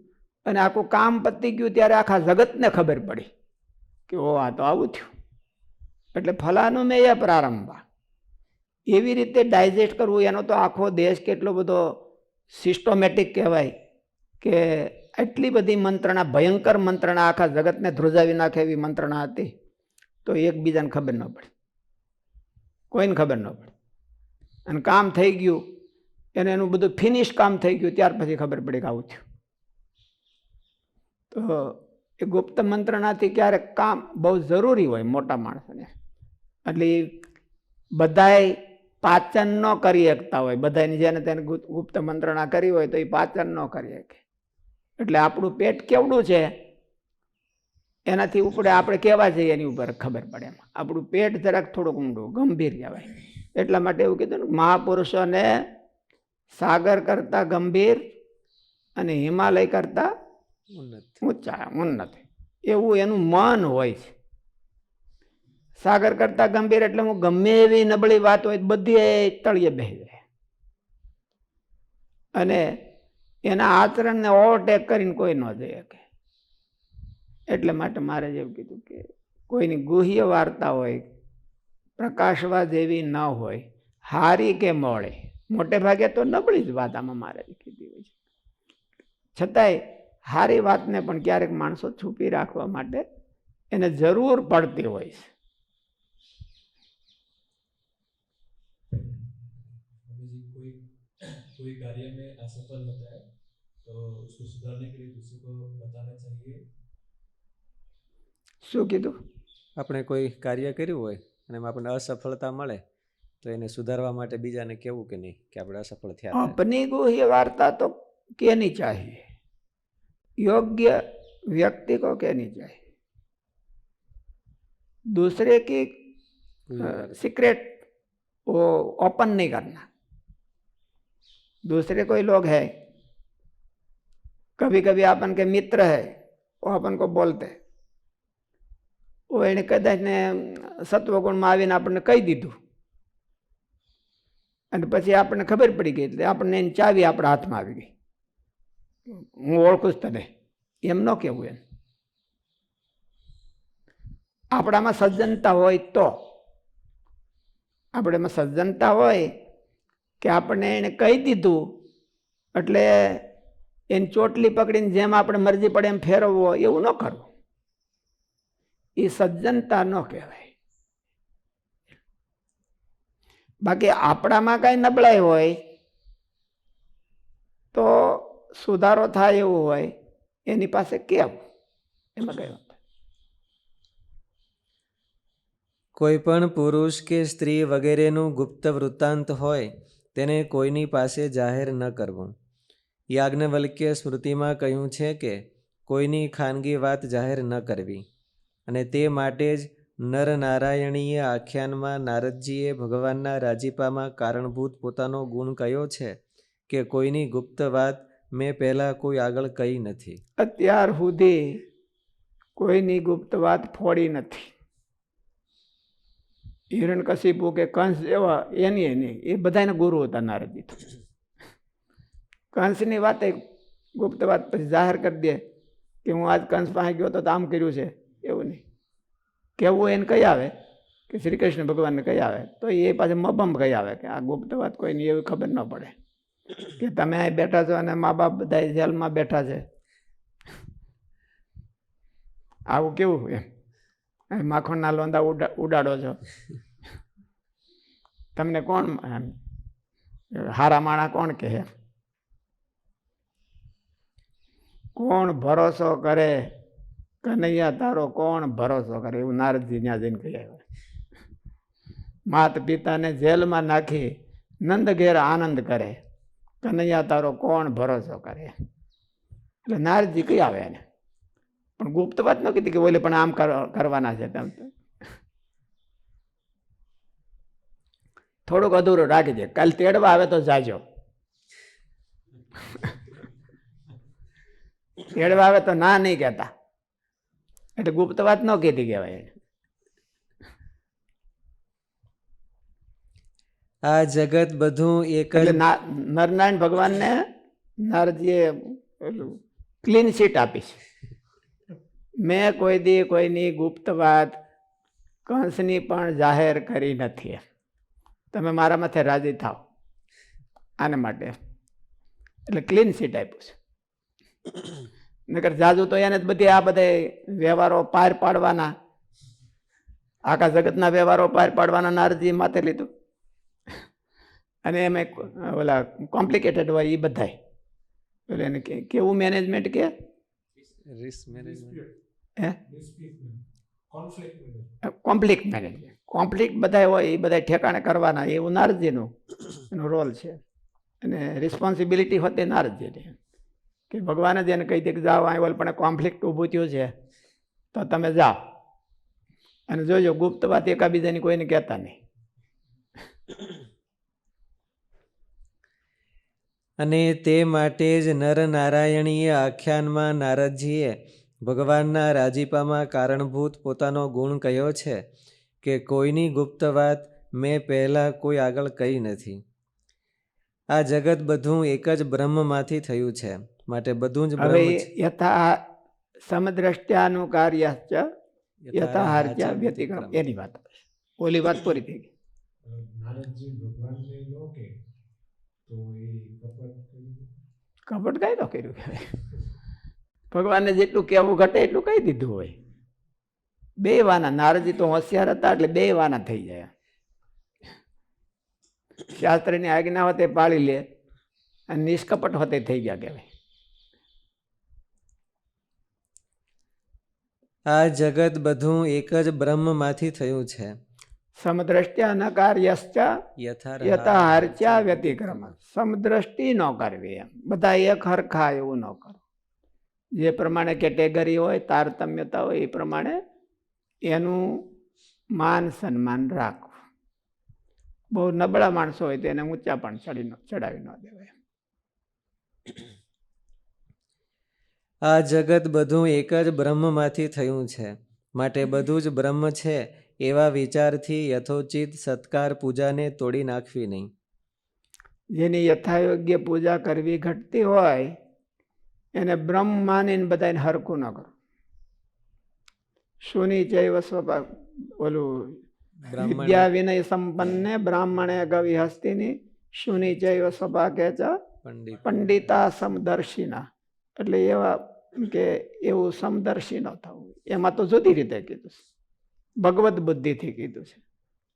અને આખું કામ પતી ગયું ત્યારે આખા જગતને ખબર પડી કે ઓ આ તો આવું થયું. એટલે ફલાનું મેં એ પ્રારંભ. એવી રીતે ડાયજેસ્ટ કરવું, એનો તો આખો દેશ કેટલો બધો સિસ્ટમેટિક કહેવાય કે આટલી બધી મંત્રણા, ભયંકર મંત્રણા, આખા જગતને ધ્રુજાવી નાખે એવી મંત્રણા હતી. તો એકબીજાને ખબર ન પડી, કોઈને ખબર ન પડી. અને કામ થઈ ગયું, એનું બધું ફિનિશ કામ થઈ ગયું, ત્યાર પછી ખબર પડી કે આવું થયું. તો એ ગુપ્ત મંત્રણાથી ક્યારેક કામ બહુ જરૂરી હોય મોટા માણસોને. એટલે બધાય પાચન ન કરી શકતા હોય, બધાની જેને તેને ગુપ્ત મંત્રણા કરી હોય તો એ પાચન ન કરી શકે. એટલે આપણું પેટ કેવડું છે એનાથી ઉપડે આપણે કેવા જઈએ એની ઉપર ખબર પડે. એમાં આપણું પેટ જરાક થોડુંક ઊંડું ગંભીર કહેવાય. એટલા માટે એવું કીધું ને, મહાપુરુષોને સાગર કરતા ગંભીર અને હિમાલય કરતા ઊંચા ઉન્નત એવું એનું મન હોય છે. સાગર કરતા ગંભીર એટલે હું ગમે એવી નબળી વાત હોય બધી તળિયે બેસી જાય અને એના આચરણને ઓવરટેક કરીને કોઈ ન જઈ શકે. એટલે માટે મારે જેવું કીધું કે કોઈની ગુહ્ય વાર્તા હોય, પ્રકાશવા જેવી ન હોય, હારી કે મોડે, મોટે ભાગે તો નબળી જ વાત આમાં મારે કીધી હોય છે. છતાંય હારી વાતને પણ ક્યારેક માણસો છુપી રાખવા માટે એને જરૂર પડતી હોય છે. कोई कार्य में असफल होता है तो उसको सुधारने के लिए दूसरे को बताना चाहिए. શું કીધું? આપણે કોઈ કાર્ય કર્યું હોય અને એમાં આપણને અસફળતા મળે તો એને સુધારવા માટે બીજાને કહેવું કે નહીં કે આપણે અસફળ થયા હતા. अपनी गुह्य वार्ता तो कहनी चाहिए, योग्य व्यक्ति को कहनी चाहिए. दूसरे की सीक्रेट वो ओपन नहीं करना. दूसरे कोई लोग है, कभी कभी अपन के मित्र है, वो अपन को बोलते वो એને કદાચ ને સત્વગુણમાં આવીને આપણને કહી દીધું અને પછી આપણને ખબર પડી ગઈ એટલે આપણને એની ચાવી આપણા હાથમાં આવી ગઈ. હું ઓળખું જ તને, એમ ન કહેવું. એમ આપણામાં સજ્જનતા હોય તો, આપણામાં સજ્જનતા હોય કે આપણને એને કહી દીધું એટલે એની ચોટલી પકડીને જેમ આપણે મરજી પડે એમ ફેરવવો, એવું ન કરવું. એ સજ્જનતા ન કહેવાય. બાકી આપણામાં કાંઈ નબળાઈ હોય તો સુધારો થાય એવું હોય એની પાસે કેવું, એમાં કઈ વાત. કોઈ પણ પુરુષ કે સ્ત્રી વગેરેનું ગુપ્ત વૃત્તાંત હોય તેને કોઈની પાસે જાહેર ન કરવું. યાજ્ઞવલ્ક્ય સ્મૃતિમાં કહ્યું છે કે કોઈની ખાનગી વાત જાહેર ન કરવી. અને તે માટે જ નરનારાયણીય આખ્યાનમાં નારદજીએ ભગવાનના રાજીપામાં કારણભૂત પોતાનો ગુણ કયો છે કે કોઈની ગુપ્ત વાત મેં પહેલાં કોઈ આગળ કહી નથી. અત્યાર સુધી કોઈની ગુપ્ત વાત ફોડી નથી. હિરણ્યકશિપુ કે કંસ જેવા એની એ બધાને ગુરુ હતા નારદજી તો. કંસની વાત એ ગુપ્ત વાત પછી જાહેર કરી દે કે હું આજ કંસ પાસે ગયો તો આમ કર્યું છે, એવું નહીં. કેવું એને કહી આવે કે શ્રી કૃષ્ણ ભગવાનને કહી આવે તો એ પાછું મબમ કહી આવે કે આ ગુપ્ત વાત કોઈની એવી ખબર ન પડે કે તમે અહીં બેઠા છો અને મા બાપ બધા જેલમાં બેઠા છે. આવું કેવું એમ માખણના લોંદા ઉડાડો છો. તમને કોણ હારા માણા કોણ કહે? કોણ ભરોસો કરે કનૈયા તારો કોણ ભરોસો કરે, એવું નારદજી ત્યાં જઈને કહી આવ્યા. માત પિતાને જેલમાં નાખી નંદ ઘેર આનંદ કરે, કનૈયા તારો કોણ ભરોસો કરે. એટલે નારદજી કહી આવે એને, પણ ગુપ્ત વાત ન કીધી કે બોલે પણ આમ કરવાના છે. તેમ થોડુંક અધૂરું રાખી દે, કાલ તેડવા આવે તો જાજો. તેડવા આવે તો ના નહીં કહેતા, એટલે ગુપ્ત વાત ન કીધી કહેવાય. આ જગત બધું એક જ એટલે નરનારાયણ ભગવાનને નારદજીએ ક્લીન ચીટ આપી છે. મેં કોઈ દી કોઈની ગુપ્ત વાત કંસની પણ જાહેર કરી નથી. તમે મારા માથે રાજી થાવ આને માટે, એટલે ક્લીન ચીટ આપ્યું છે. નકર જાજુ તો એને જ બધી આ બધા વ્યવહારો પાર પાડવાના, આખા જગતના વ્યવહારો પાર પાડવાના નારદજી માથે લીધું. અને એમાં ઓલા કોમ્પ્લિકેટેડ હોય એ બધાય એટલે એને કેવું મેનેજમેન્ટ કે રિસ્ક મેનેજમેન્ટ, કોમ્પ્લિક્ટ મેનેજમેન્ટ, કોમ્પ્લિક્ટ બધા હોય એ બધા ઠેકાણે કરવાના, એવું નારદજીનું એનો રોલ છે. અને રિસ્પોન્સિબિલિટી હોતી નારદજીની કે ભગવાન જ એને કહી દે કે જાઓ અહીં પણ કોન્ફ્લિક્ટ ઊભું થયું છે તો તમે જાઓ. અને જોજો ગુપ્ત વાત એકાબીજાની કોઈને કહેતા નહીં. અને તે માટે જ નરનારાયણીય આખ્યાનમાં નારદજીએ ભગવાનના રાજીપામાં કારણભૂત પોતાનો ગુણ કહ્યો છે કે કોઈની ગુપ્ત વાત મેં પહેલાં કોઈ આગળ કહી નથી. આ જગત બધું એક જ બ્રહ્મમાંથી થયું છે, માટે બધું જ હવે બ્રહ્મ છે. યથા સમદ્રષ્ટ્યાનું કાર્ય યથાહાર્ય વ્યતિક્રમ એની વાત, ઓલી વાત પૂરી થઈ ગઈ. નારદજી ભગવાનને લો કે તો એ કપટ કઈ ન કર્યું કહેવાય. ભગવાનને જેટલું કહેવું ઘટે એટલું કહી દીધું હોય. બે વાના, નારદજી તો હોશિયાર હતા એટલે બે વાના થઈ જાય. શાસ્ત્રની આજ્ઞા હોતે પાળી લે અને નિષ્કપટ હોતે થઈ ગયા કહેવાય. આ જગત બધું એક જ બ્રહ્મમાંથી થયું છે. સમદ્રષ્ટ્યા ન કાર્યશ્ચ યથાહાર્યા વ્યતિક્રમ. સમદ્રષ્ટિ ન કરવી, એમ બધા એક હરખા એવું ન કરો. જે પ્રમાણે કેટેગરી હોય, તારતમ્યતા હોય, એ પ્રમાણે એનું માન સન્માન રાખવું. બહુ નબળા માણસો હોય તો એને ઊંચા પણ ચડાવી ન દેવાય. આ જગત બધું એક જ બ્રહ્મમાંથી થયું છે, માટે બધું જ બ્રહ્મ છે એવા વિચારથી યથોચિત સત્કાર પૂજાને તોડી નાખવી નહીં. જેની યથાયોગ્ય પૂજા કરવી ઘટતી હોય એને બ્રહ્મ માનીને બધાને હરખું ન કરો. શુની ચૈવ સ્વપા ઓલું વિદ્યા વિનય સંપન્ને બ્રાહ્મણે ગવિ હસ્તિની શુની ચૈવ સ્વપા કે પંડિતા સમદર્શિના. એટલે એવા કે એવું સમદર્શી ન થવું. એમાં તો જુદી રીતે કીધું છે, ભગવત બુદ્ધિથી કીધું છે.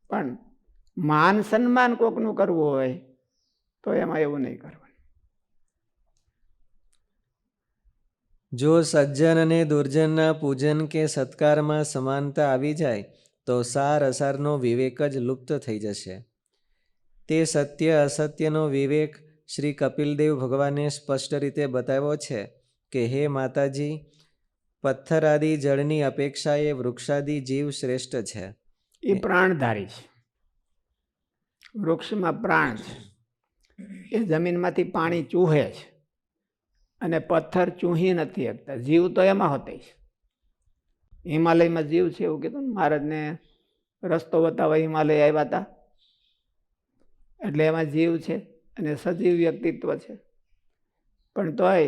પણ માન સન્માન કોકનું કરવું હોય તો એમાં એવું નહીં કરવાનું. જો સજ્જન અને દુર્જનના પૂજન કે સત્કારમાં સમાનતા આવી જાય તો સાર અસારનો વિવેક જ લુપ્ત થઈ જશે. તે સત્ય અસત્યનો વિવેક શ્રી કપિલદેવ ભગવાને સ્પષ્ટ રીતે બતાવ્યો છે કે હે માતાજી, પથ્થર આદિ જળની અપેક્ષાએ વૃક્ષાદિ જીવ શ્રેષ્ઠ છે. એ પ્રાણધારી છે, વૃક્ષમાં પ્રાણ છે. એ જમીનમાંથી પાણી ચૂહે છે અને પથ્થર ચૂહી નથી શકતા. જીવ તો એમાં હોતે છે. હિમાલયમાં જીવ છે એવું કીધું ને મહારાજને, રસ્તો બતાવવા હિમાલય આવ્યા હતા, એટલે એમાં જીવ છે અને સજીવ વ્યક્તિત્વ છે. પણ તોય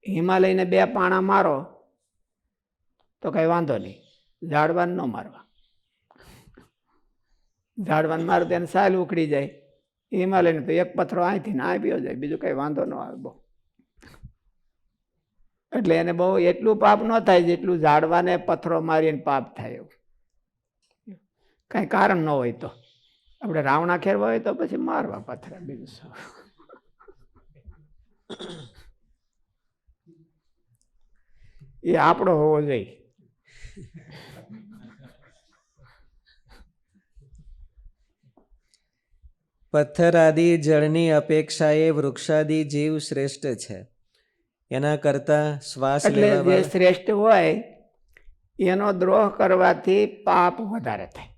હિમાલયને 2 પાણા મારો તો કઈ વાંધો નહીં, ઝાડવાને ન મારવા. ઝાડવાને મારો તેને સાલ ઉખડી જાય. હિમાલયને તો એક પથ્થરો અહીંથી ને આ પીયો જાય, બીજું કઈ વાંધો ન આવે બહુ. એટલે એને બહુ એટલું પાપ ન થાય જેટલું ઝાડવાને પથ્થરો મારીને પાપ થાય એવું. કઈ કારણ ન હોય તો આપણે રાવણા ખેરવા હોય તો પછી મારવા પથ્થરા, બીજું શું. એ આપણો હોવો જોઈએ. પથ્થર આદિ જળની અપેક્ષાએ વૃક્ષાદિ જીવ શ્રેષ્ઠ છે. એના કરતાં શ્વાસ એટલે જે લેવા શ્રેષ્ઠ હોય એનો દ્રોહ કરવાથી પાપ વધારે થાય,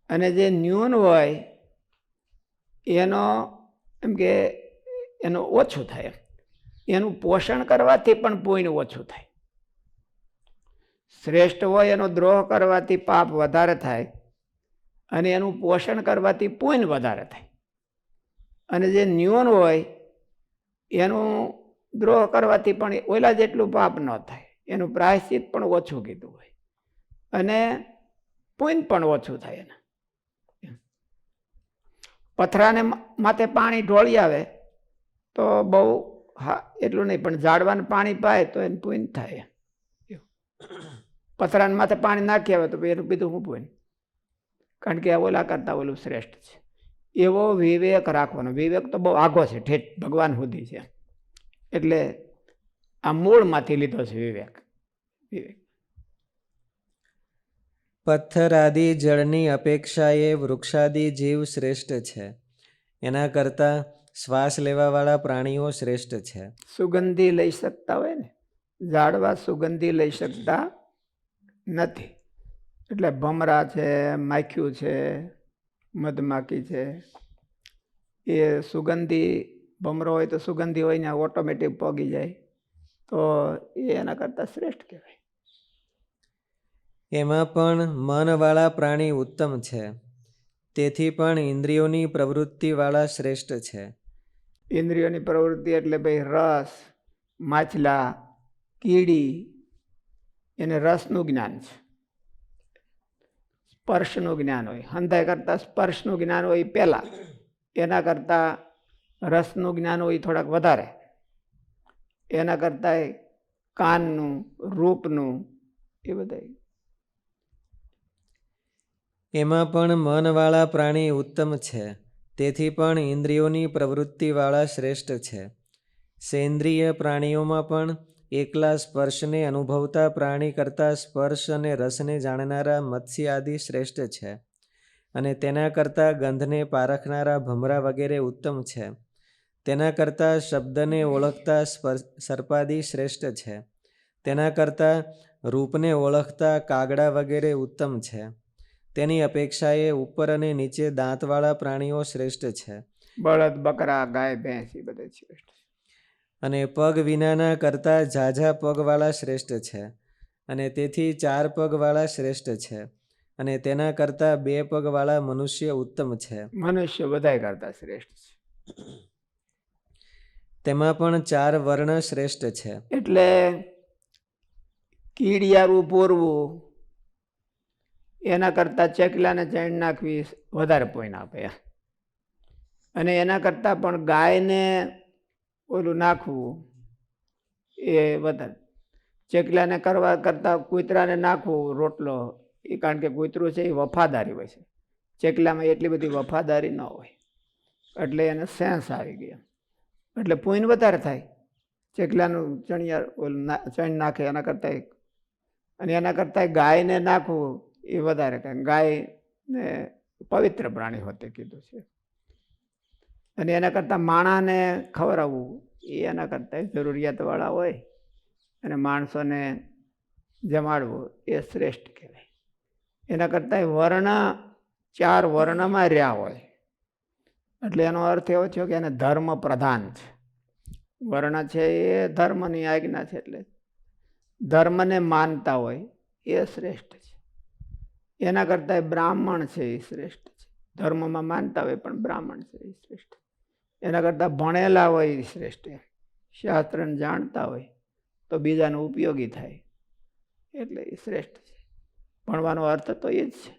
અને જે ન્યૂન હોય એનો એમ કે એનું ઓછું થાય. એનું પોષણ કરવાથી પણ પુણ્ય ઓછું થાય. શ્રેષ્ઠ હોય એનો દ્રોહ કરવાથી પાપ વધારે થાય, અને એનું પોષણ કરવાથી પુણ્ય વધારે થાય. અને જે ન્યૂન હોય એનું દ્રોહ કરવાથી પણ ઓલા જેટલું પાપ ન થાય, એનું પ્રાયશ્ચિત પણ ઓછું કીધું હોય, અને પુણ્ય પણ ઓછું થાય. એને પથરાને માથે પાણી ઢોળી આવે તો બહુ એટલું નહીં, પણ ઝાડવાને પાણી પાય તો એને પુણ્ય થાય. પથરાને માથે પાણી નાખી આવે તો એનું બીજું શું પુણ્ય? કારણ કે ઓલા કરતા ઓલું શ્રેષ્ઠ છે. એવો વિવેક રાખવાનો. વિવેક તો બહુ આઘો છે, ઠેઠ ભગવાન સુધી છે. એટલે આ મૂળમાંથી લીધો છે વિવેક. પથ્થર આદિ જળની અપેક્ષાએ વૃક્ષાદિ જીવ શ્રેષ્ઠ છે. એના કરતાં શ્વાસ લેવાવાળા પ્રાણીઓ શ્રેષ્ઠ છે. સુગંધી લઈ શકતા હોય ને, ઝાડવા સુગંધી લઈ શકતા નથી. એટલે ભમરા છે, માખ્યું છે, મધમાખી છે, એ સુગંધી ભમરો હોય તો સુગંધી હોય ને ઓટોમેટિક પોગી જાય, તો એ એના કરતાં શ્રેષ્ઠ કહેવાય. એમાં પણ મનવાળા પ્રાણી ઉત્તમ છે. તેથી પણ ઇન્દ્રિયોની પ્રવૃત્તિવાળા શ્રેષ્ઠ છે. ઇન્દ્રિયોની પ્રવૃત્તિ એટલે ભાઈ રસ, માછલા, કીડી, એને રસનું જ્ઞાન છે. સ્પર્શનું જ્ઞાન હોય, હંધાઈ કરતાં સ્પર્શનું જ્ઞાન હોય પહેલાં, એના કરતાં રસનું જ્ઞાન હોય થોડાક વધારે, એના કરતાં કાનનું, રૂપનું, એ બધા. એમાં પણ મનવાળા પ્રાણી ઉત્તમ છે. તેથી પણ ઇન્દ્રિયોની પ્રવૃત્તિવાળા શ્રેષ્ઠ છે. સેન્દ્રિય પ્રાણીઓમાં પણ એકલા સ્પર્શને અનુભવતા પ્રાણી કરતાં સ્પર્શ અને રસને જાણનારા મત્સ્ય આદિ શ્રેષ્ઠ છે. અને તેના કરતાં ગંધને પારખનારા ભમરા વગેરે ઉત્તમ છે. તેના કરતાં શબ્દને ઓળખતા સર્પાદિ શ્રેષ્ઠ છે. તેના કરતાં રૂપને ઓળખતા કાગડા વગેરે ઉત્તમ છે. તેની અપેક્ષાએ ઉપર અને નીચે દાંતવાળા પ્રાણીઓ શ્રેષ્ઠ છે. બળદ, બકરા, ગાય, ભેંસ એ બધા શ્રેષ્ઠ છે. અને પગ વિનાના કરતાં ઝાઝા પગવાળા શ્રેષ્ઠ છે. અને તેથી 4 પગવાળા શ્રેષ્ઠ છે. અને તેના કરતાં 2 પગવાળા મનુષ્ય ઉત્તમ છે. મનુષ્ય બધાય કરતાં શ્રેષ્ઠ છે. તેમાં પણ 4 વર્ણ શ્રેષ્ઠ છે. એટલે કીડિયારું પૂરવું એના કરતાં ચકલાને ચણ નાખવી વધારે પોઈન્ટ આપે. અને એના કરતાં પણ ગાયને ઓલું નાખવું એ વધારે. ચકલાને કરવા કરતાં કૂતરાને નાખવું રોટલો, એ કારણ કે કૂતરું છે એ વફાદારી હોય છે. ચકલામાં એટલી બધી વફાદારી ન હોય, એટલે એને સેન્સ આવી ગઈ, એટલે પોઈન્ટ વધારે થાય. ચકલાનું ચણિયાર ઓલું ચણ નાખે એના કરતાં, અને એના કરતાં ગાયને નાખવું એ વધારે, કારણ ગાયને પવિત્ર પ્રાણી હોતે કીધું છે. અને એના કરતાં માણાને ખવડાવવું એ એના કરતાં જરૂરિયાતવાળા હોય, અને માણસોને જમાડવું એ શ્રેષ્ઠ કહેવાય. એના કરતાં વર્ણ 4 વર્ણમાં રહ્યા હોય એટલે એનો અર્થ એવો થયો કે એને ધર્મ પ્રધાન છે. વર્ણ છે એ ધર્મની આજ્ઞા છે, એટલે ધર્મને માનતા હોય એ શ્રેષ્ઠ છે. એના કરતાં બ્રાહ્મણ છે એ શ્રેષ્ઠ છે. ધર્મમાં માનતા હોય પણ બ્રાહ્મણ છે એ શ્રેષ્ઠ. એના કરતાં ભણેલા હોય એ શ્રેષ્ઠ. શાસ્ત્રને જાણતા હોય તો બીજાને ઉપયોગી થાય એટલે એ શ્રેષ્ઠ છે. ભણવાનો અર્થ તો એ જ છે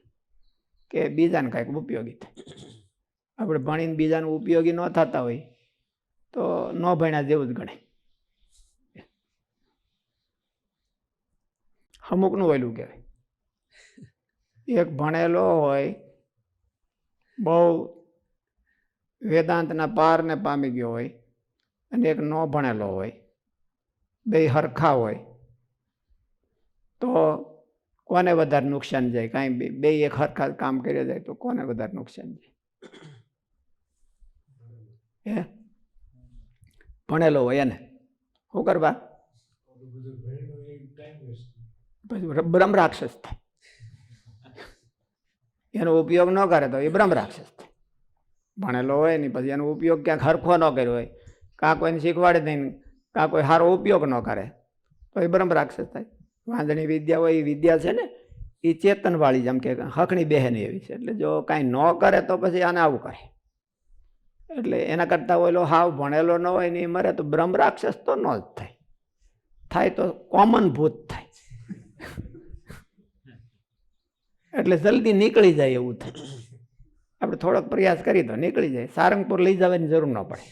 કે બીજાને કાંઈક ઉપયોગી થાય. આપણે ભણીને બીજાને ઉપયોગી ન થતા હોય તો ન ભણ્યા જેવું જ ગણે. અમુકનું ઓયલું કહેવાય. એક ભણેલો હોય, બહુ વેદાંતના પારને પામી ગયો હોય, અને એક ન ભણેલો હોય, બે હરખા હોય, તો કોને વધારે નુકસાન જાય? કાંઈ બે એક હરખા કામ કરી જાય તો કોને વધારે નુકસાન જાય? હે ભણેલો હોય એને શું કરવા? પછી બ્રહ્મ રાક્ષસ થાય. એનો ઉપયોગ ન કરે તો એ બ્રહ્મ રાક્ષસ થાય. ભણેલો હોય ને પછી એનો ઉપયોગ ક્યાંક હરખો ન કર્યો હોય, કાં કોઈને શીખવાડે નહીં, કાં કોઈ સારો ઉપયોગ ન કરે તો એ બ્રહ્મ રાક્ષસ થાય. વાંધણી વિદ્યા હોય એ વિદ્યા છે ને એ ચેતનવાળી, જેમ કે હકણી બહેન એવી છે. એટલે જો કાંઈ ન કરે તો પછી આને આવું કરે. એટલે એના કરતાં ઓલો હાવ ભણેલો ન હોય ને એ મરે તો બ્રહ્મ રાક્ષસ તો ન જ થાય. થાય તો કોમન ભૂત થાય. એટલે જલ્દી નીકળી જાય એવું થાય. આપણે થોડોક પ્રયાસ કરી તો નીકળી જાય. સારંગપુર લઈ જવાની જરૂર ન પડે.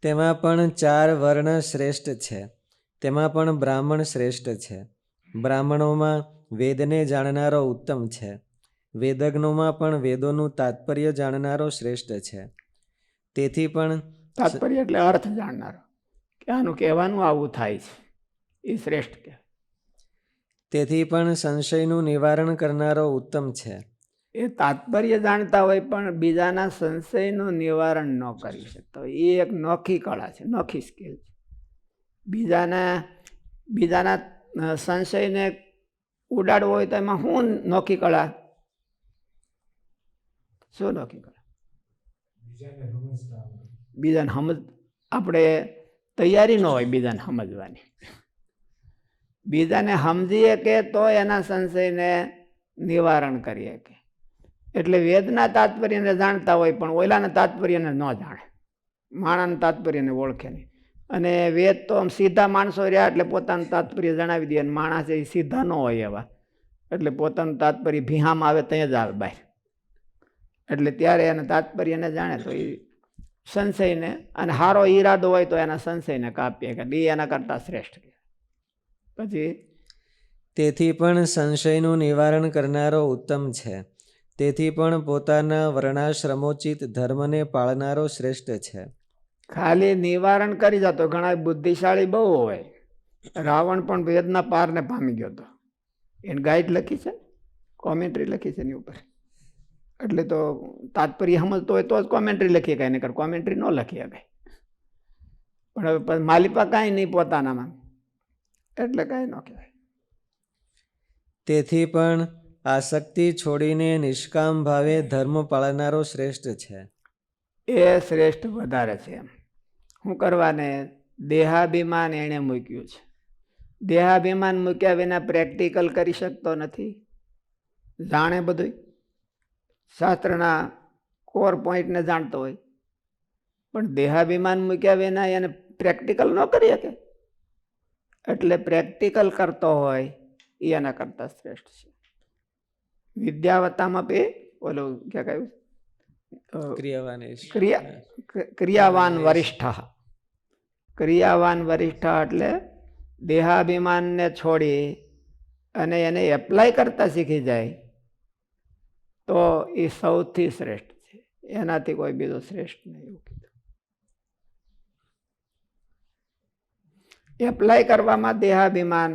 તેમાં પણ 4 વર્ણ શ્રેષ્ઠ છે. તેમાં પણ બ્રાહ્મણ શ્રેષ્ઠ છે. બ્રાહ્મણોમાં વેદને જાણનારો ઉત્તમ છે. વેદજ્ઞોમાં પણ વેદોનું તાત્પર્ય જાણનારો શ્રેષ્ઠ છે. તેથી પણ તાત્પર્ય એટલે અર્થ જાણનારો, કે આનું કહેવાનું આવું થાય છે, એ શ્રેષ્ઠ કહેવાય. તેથી પણ સંશયનું નિવારણ કરનારો ઉત્તમ છે. એ તાત્પર્ય જાણતા હોય પણ બીજાના સંશયનું નિવારણ ન કરી શકતા હોય, એ એક નોખી કળા છે, નોખી સ્કિલ છે. બીજાના સંશયને ઉડાડવો હોય તો એમાં શું નોખી કળા? શું નોખી કળા? બીજાને સમજ, આપણે તૈયારી ન હોય બીજાને સમજવાની. બીજાને સમજીએ કે તો એના સંશયને નિવારણ કરીએ કે. એટલે વેદના તાત્પર્યને જાણતા હોય પણ ઓલાના તાત્પર્યને ન જાણે, માણાના તાત્પર્યને ઓળખે નહીં. અને વેદ તો આમ સીધા માણસો રહ્યા એટલે પોતાનું તાત્પર્ય જણાવી દે, અને માણસ એ સીધા ન હોય એવા, એટલે પોતાનું તાત્પર્ય ભીહામાં આવે ત્યાં જ આવે બહાર. એટલે ત્યારે એના તાત્પર્યને જાણે તો એ સંશયને, અને સારો ઈરાદો હોય તો એના સંશયને કાપીએ કે એ એના કરતાં શ્રેષ્ઠ. પછી તેથી પણ સંશયનું નિવારણ કરનારો ઉત્તમ છે. તેથી પણ પોતાના વર્ણાશ્રમોચિત ધર્મને પાળનારો શ્રેષ્ઠ છે. ખાલી નિવારણ કરી જતો, ઘણા બુદ્ધિશાળી બહુ હોય. રાવણ પણ વેદના પારને પામી ગયો હતો. એને ગાઈડ લખી છે, કોમેન્ટ્રી લખી છે એની ઉપર. એટલે તો તાત્પર્ય સમજતો હોય તો જ કોમેન્ટ્રી લખીએ, કાંઈ નહીં કર કોમેન્ટ્રી ન લખીએ કાંઈ. પણ હવે માલિપા કાંઈ નહીં પોતાનામાં, એટલે કાંઈ ન કહેવાય. તેથી પણ આસક્તિ છોડીને નિષ્કામ ભાવે ધર્મ પાળનારો શ્રેષ્ઠ છે. એ શ્રેષ્ઠ વધારે છે. એમ શું કરવાને? દેહાભિમાન એણે મૂક્યું છે. દેહાભિમાન મૂક્યા વિના પ્રેક્ટિકલ કરી શકતો નથી. જાણે બધું, શાસ્ત્રના કોર પોઈન્ટને જાણતો હોય, પણ દેહાભિમાન મૂક્યા વિના એને પ્રેક્ટિકલ ન કરી શકે. એટલે પ્રેક્ટિકલ કરતો હોય એ એના કરતા શ્રેષ્ઠ છે. વિદ્યાવતામાં ઓલું ક્યાં કહ્યું? ક્રિયાવાન વરિષ્ઠ. ક્રિયાવાન વરિષ્ઠ એટલે દેહાભિમાનને છોડી અને એને એપ્લાય કરતા શીખી જાય તો એ સૌથી શ્રેષ્ઠ છે. એનાથી કોઈ બીજો શ્રેષ્ઠ નહીં એવું કીધું. એપ્લાય કરવામાં દેહાભિમાન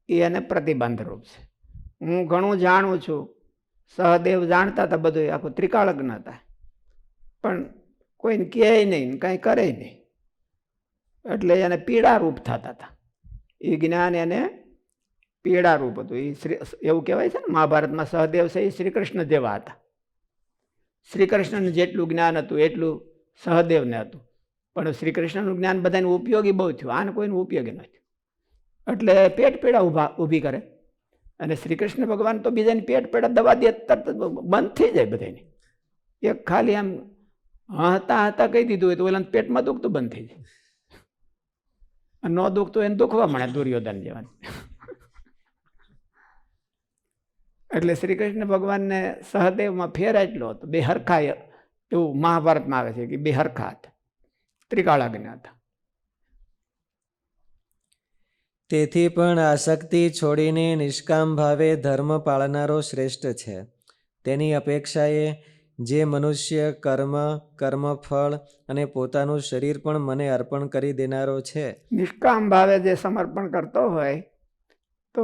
એ એને પ્રતિબંધરૂપ છે. હું ઘણું જાણું છું, સહદેવ જાણતા હતા બધું, આખું ત્રિકાળજ્ઞ હતા, પણ કોઈને કહે નહીં, કાંઈ કરે નહીં, એટલે એને પીડારૂપ થતા હતા. એ જ્ઞાન એને પીડા રૂપ હતું. એ એવું કહેવાય છે ને મહાભારતમાં સહદેવ છે એ શ્રી કૃષ્ણ જેવા હતા. શ્રી કૃષ્ણને જેટલું જ્ઞાન હતું એટલું સહદેવને હતું, પણ શ્રી કૃષ્ણનું જ્ઞાન બધાને ઉપયોગી બહુ થયું, આને કોઈને ઉપયોગી નથી. એટલે પેટ પીડા ઊભી કરે. અને શ્રી કૃષ્ણ ભગવાન તો બીજાની પેટ પીડા દવા દે તરત બંધ થઈ જાય બધાની. એક ખાલી આમ હતા કહી દીધું હોય તો ઓલા પેટમાં દુખતું બંધ થઈ જાય, ન દુખતું એને દુખવા મળે દુર્યોધન જેવા. એટલે શ્રી કૃષ્ણ ભગવાનને સહદેવમાં ફેર એટલો હતો, બે હરખા, એવું મહાભારતમાં આવે છે કે બે હરખા હતા, ત્રિકાળાગ્નિ હતા. તેથી પણ આસક્તિ છોડીને નિષ્કામ ભાવે ધર્મ પાળનારો શ્રેષ્ઠ છે. તેની અપેક્ષાએ જે મનુષ્ય કર્મફળ અને પોતાનું શરીર પણ મને અર્પણ કરી દેનારો છે. નિષ્કામ ભાવે જે સમર્પણ કરતો હોય તો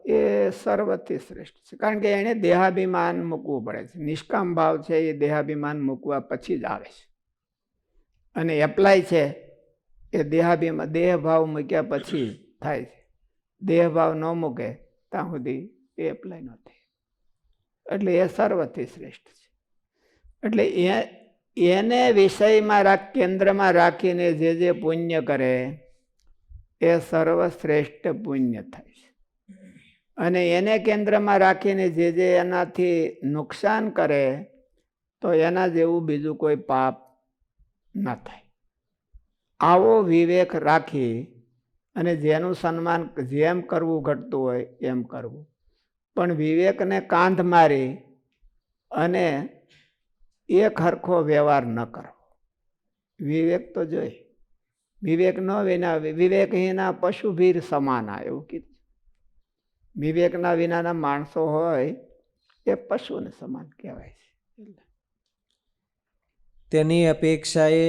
એ સર્વથી શ્રેષ્ઠ છે, કારણ કે એને દેહાભિમાન મૂકવું પડે છે. નિષ્કામ ભાવ છે એ દેહાભિમાન મૂકવા પછી જ આવે છે, અને એપ્લાય છે એ દેહ ભાવ મૂક્યા પછી થાય છે. દેહ ભાવ ન મૂકે ત્યાં સુધી એ એપ્લાય ન થાય. એટલે એ સર્વથી શ્રેષ્ઠ છે. એટલે એને વિષયમાં કેન્દ્રમાં રાખીને જે પુણ્ય કરે એ સર્વશ્રેષ્ઠ પુણ્ય થાય છે. અને એને કેન્દ્રમાં રાખીને જે એનાથી નુકસાન કરે તો એના જેવું બીજું કોઈ પાપ ન થાય. આવો વિવેક રાખી અને જેનું સન્માન જેમ કરવું ઘટતું હોય એમ કરવું, પણ વિવેકને કાંધ મારી અને એક હરખો વ્યવહાર ન કરવો. વિવેક તો જોઈ, વિવેક ન વિના વિવેકહીના પશુભીર સમાના એવું કીધું. વિવેકના વિનાના માણસો હોય એ પશુને સમાન કહેવાય છે. તેની અપેક્ષાએ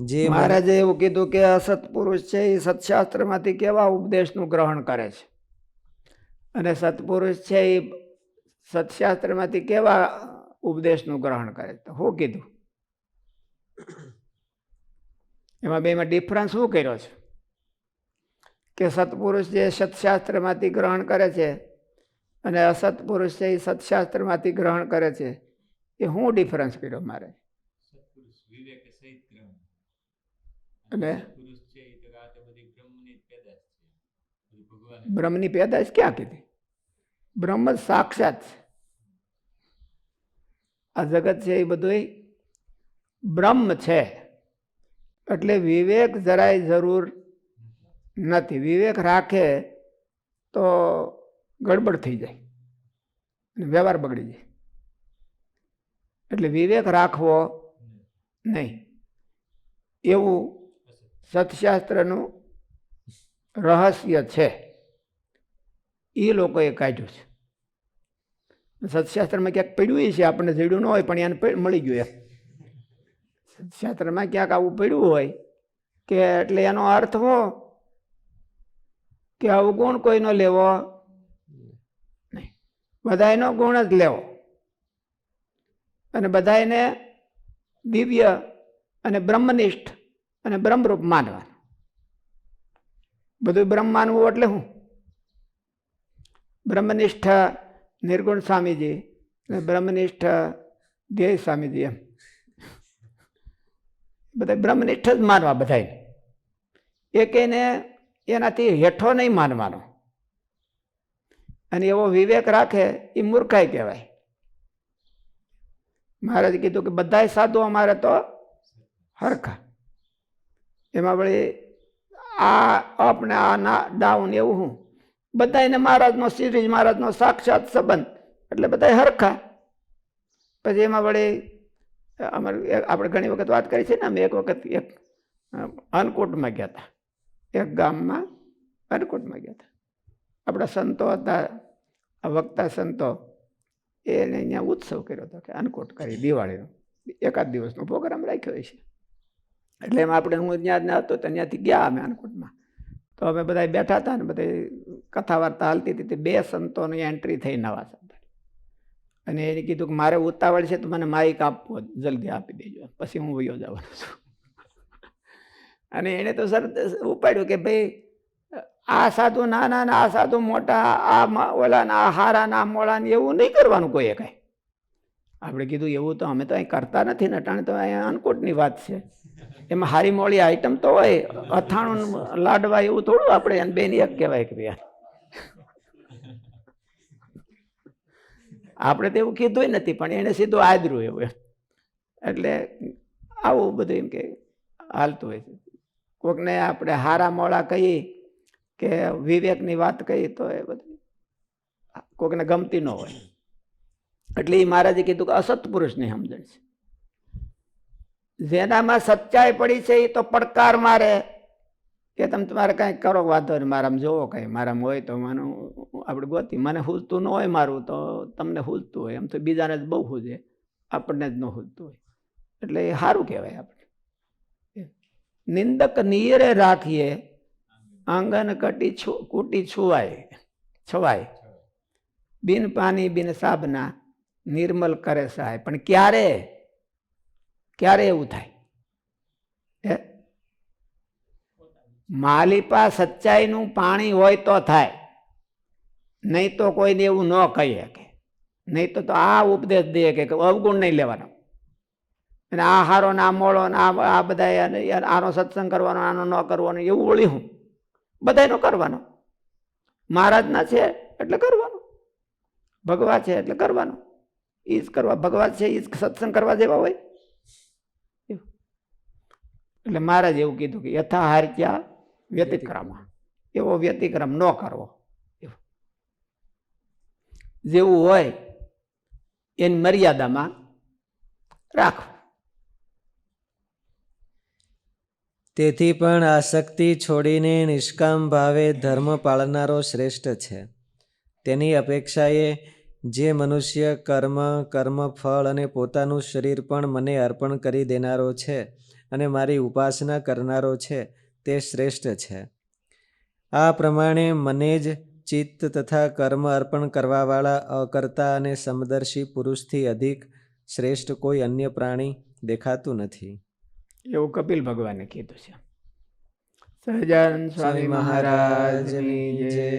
જે મહારાજે એવું કીધું કે અસત્પુરુષ છે એ સત્શાસ્ત્રમાંથી કેવા ઉપદેશનું ગ્રહણ કરે છે, અને સત્પુરુષ છે એ સત્શાસ્ત્રમાંથી કેવા ઉપદેશનું ગ્રહણ કરે છે. શું કીધું એમાં બેમાં ડિફરન્સ શું કર્યો છે? કે સત્પુરુષ જે સત્શાસ્ત્રમાંથી ગ્રહણ કરે છે અને અસત્પુરુષ છે એ સત્શાસ્ત્રમાંથી ગ્રહણ કરે છે, એ શું ડિફરન્સ કર્યો મારે? સત્પુરુષ વિવેક સહિત ગ્રહણ, અને સત્પુરુષ છે એ તો આ તો બધી બ્રહ્મની પેદાશ છે, બધી ભગવાન. બ્રહ્મની પેદાશ ક્યાં કીધી? બ્રહ્મ જ સાક્ષાત છે. આ જગત છે એ બધું બ્રહ્મ છે, એટલે વિવેક જરાય જરૂર નથી. વિવેક રાખે તો ગડબડ થઈ જાય અને વ્યવહાર બગડી જાય. એટલે વિવેક રાખવો નહીં, એવું સત્શાસ્ત્રનું રહસ્ય છે, એ લોકોએ કાઢ્યું છે. સત્શાસ્ત્રમાં ક્યાંક પડ્યું છે, આપણને જડ્યું ન હોય પણ એને મળી ગયું એમ. સત્શાસ્ત્રમાં ક્યાંક આવું પડ્યું હોય કે એટલે એનો અર્થ હો કે અવગુણ કોઈનો લેવો નહીં, બધાયનો ગુણ જ લેવો અને બધાને દિવ્ય અને બ્રહ્મનિષ્ઠ અને બ્રહ્મરૂપ માનવાનું. બધું બ્રહ્મ માનવું એટલે શું? બ્રહ્મનિષ્ઠ નિર્ગુણ સ્વામીજી અને બ્રહ્મનિષ્ઠ ધ્યેય સ્વામીજી, એમ બધા બ્રહ્મનિષ્ઠ જ માનવા. બધાને એકેને એનાથી હેઠો નહીં માનવાનો. અને એવો વિવેક રાખે એ મૂર્ખાઈ કહેવાય. મહારાજે કીધું કે બધાય સાધુ અમારે તો હરખા, એમાં વળી આ અપ ને આ ના ડાઉન એવું હું બધાને મહારાજનો શ્રીજી મહારાજનો સાક્ષાત સંબંધ એટલે બધા હરખા. પછી એમાં વળી અમારે આપણે ઘણી વખત વાત કરી છે ને, અમે એક વખત એક અન્નકૂટમાં ગયા હતા, એક ગામમાં અન્નકૂટમાં ગયા હતા. આપણા સંતો હતા, આ વક્તા સંતો, એને અહીંયા ઉત્સવ કર્યો હતો કે અન્નકૂટ કરી દિવાળીનો એકાદ દિવસનો પ્રોગ્રામ રાખ્યો છે. એટલે એમાં આપણે હું ત્યાં હતો તો ત્યાંથી ગયા અમે અન્નકૂટમાં. તો અમે બધા બેઠા હતા ને બધા કથા વાર્તા હાલતી હતી. બે સંતોની એન્ટ્રી થઈ નવા સંતો, અને એને કીધું કે મારે ઉતાવળ છે તો મને માઇક આપવો, જલ્દી આપી દેજો, પછી હું વયો જવાનો છું. અને એને તો સર ઉપાડ્યું કે ભાઈ આ સાધુ નાના ને આ સાધુ મોટા, ઓલા ને આ હારા ના મોળા ને એવું નહીં કરવાનું કોઈએ કઈ. આપણે કીધું એવું તો અમે તો અહીં કરતા નથી ને, અટાણે તો અહીંયા અન્નકૂટની વાત છે. એમાં હારી મોળી આઈટમ તો હોય, અથાણું લાડવા એવું થોડું આપણે એને બેની એક કહેવાય કે ભાઈ. આપણે તો એવું કીધું નથી, પણ એને સીધું આદર્યું એવું. એટલે આવું બધું એમ કે હાલતું હોય છે. કોકને આપણે હારા મોળા કહીએ કે વિવેકની વાત કહીએ તો એ બધું કોકને ગમતી ન હોય. એટલે એ મહારાજે કીધું કે અસત્પુરુષની સમજણ છે. જેનામાં સચ્ચાઈ પડી છે એ તો પડકાર મારે કે તમે તમારે કાંઈક કરો, વાંધો નહીં, મારામાં જોવો કંઈ, મારામાં હોય તો માનું આપણે ગોતી. મને હુલતું ન હોય મારું તો તમને હુલતું હોય. એમ તો બીજાને જ બહુ હુજે, આપણને જ ન હુલતું હોય. એટલે એ સારું કહેવાય. આપણે નિંદક નિયરે રાખીએ, આંગન કૂટી છવાય, બિન પાણી બિન સાબના નિર્મલ કરે સહાય. પણ ક્યારે એવું થાય? માલિપા સચ્ચાઈનું પાણી હોય તો થાય, નહીં તો કોઈને એવું ન કહી શકે. નહીં તો આ ઉપદેશ દે કે અવગુણ નહીં લેવાનો, અને આ હારો ને આ મોળો ને આ બધા આનો સત્સંગ કરવાનો, આનો ન કરવાનો, એવું વળી હું બધાનો કરવાનો. મહારાજના છે એટલે કરવાનો, ભગવા છે એટલે કરવાનો. એ જ કરવા ભગવાન છે, એ જ સત્સંગ કરવા જેવા હોય. એટલે મહારાજ એવું કીધું કે યથા હાર્યા વ્યતિક્રમ, એવો વ્યતિક્રમ ન કરવો. જેવું હોય એની મર્યાદામાં રાખવું. તેથી પણ આસક્તિ છોડીને નિષ્કામ ભાવે ધર્મ પાળનારો શ્રેષ્ઠ છે. તેની અપેક્ષાએ જે મનુષ્ય કર્મફળ અને પોતાનું શરીર પણ મને અર્પણ કરી દેનારો છે અને મારી ઉપાસના કરનારો છે તે શ્રેષ્ઠ છે. આ પ્રમાણે મને જ ચિત્ત તથા કર્મ અર્પણ કરવાવાળા અકર્તા અને સમદર્શી પુરુષથી અધિક શ્રેષ્ઠ કોઈ અન્ય પ્રાણી દેખાતું નથી. એવું કપિલ ભગવાને કીધું છે. સહજાનંદ સ્વામી મહારાજની જય.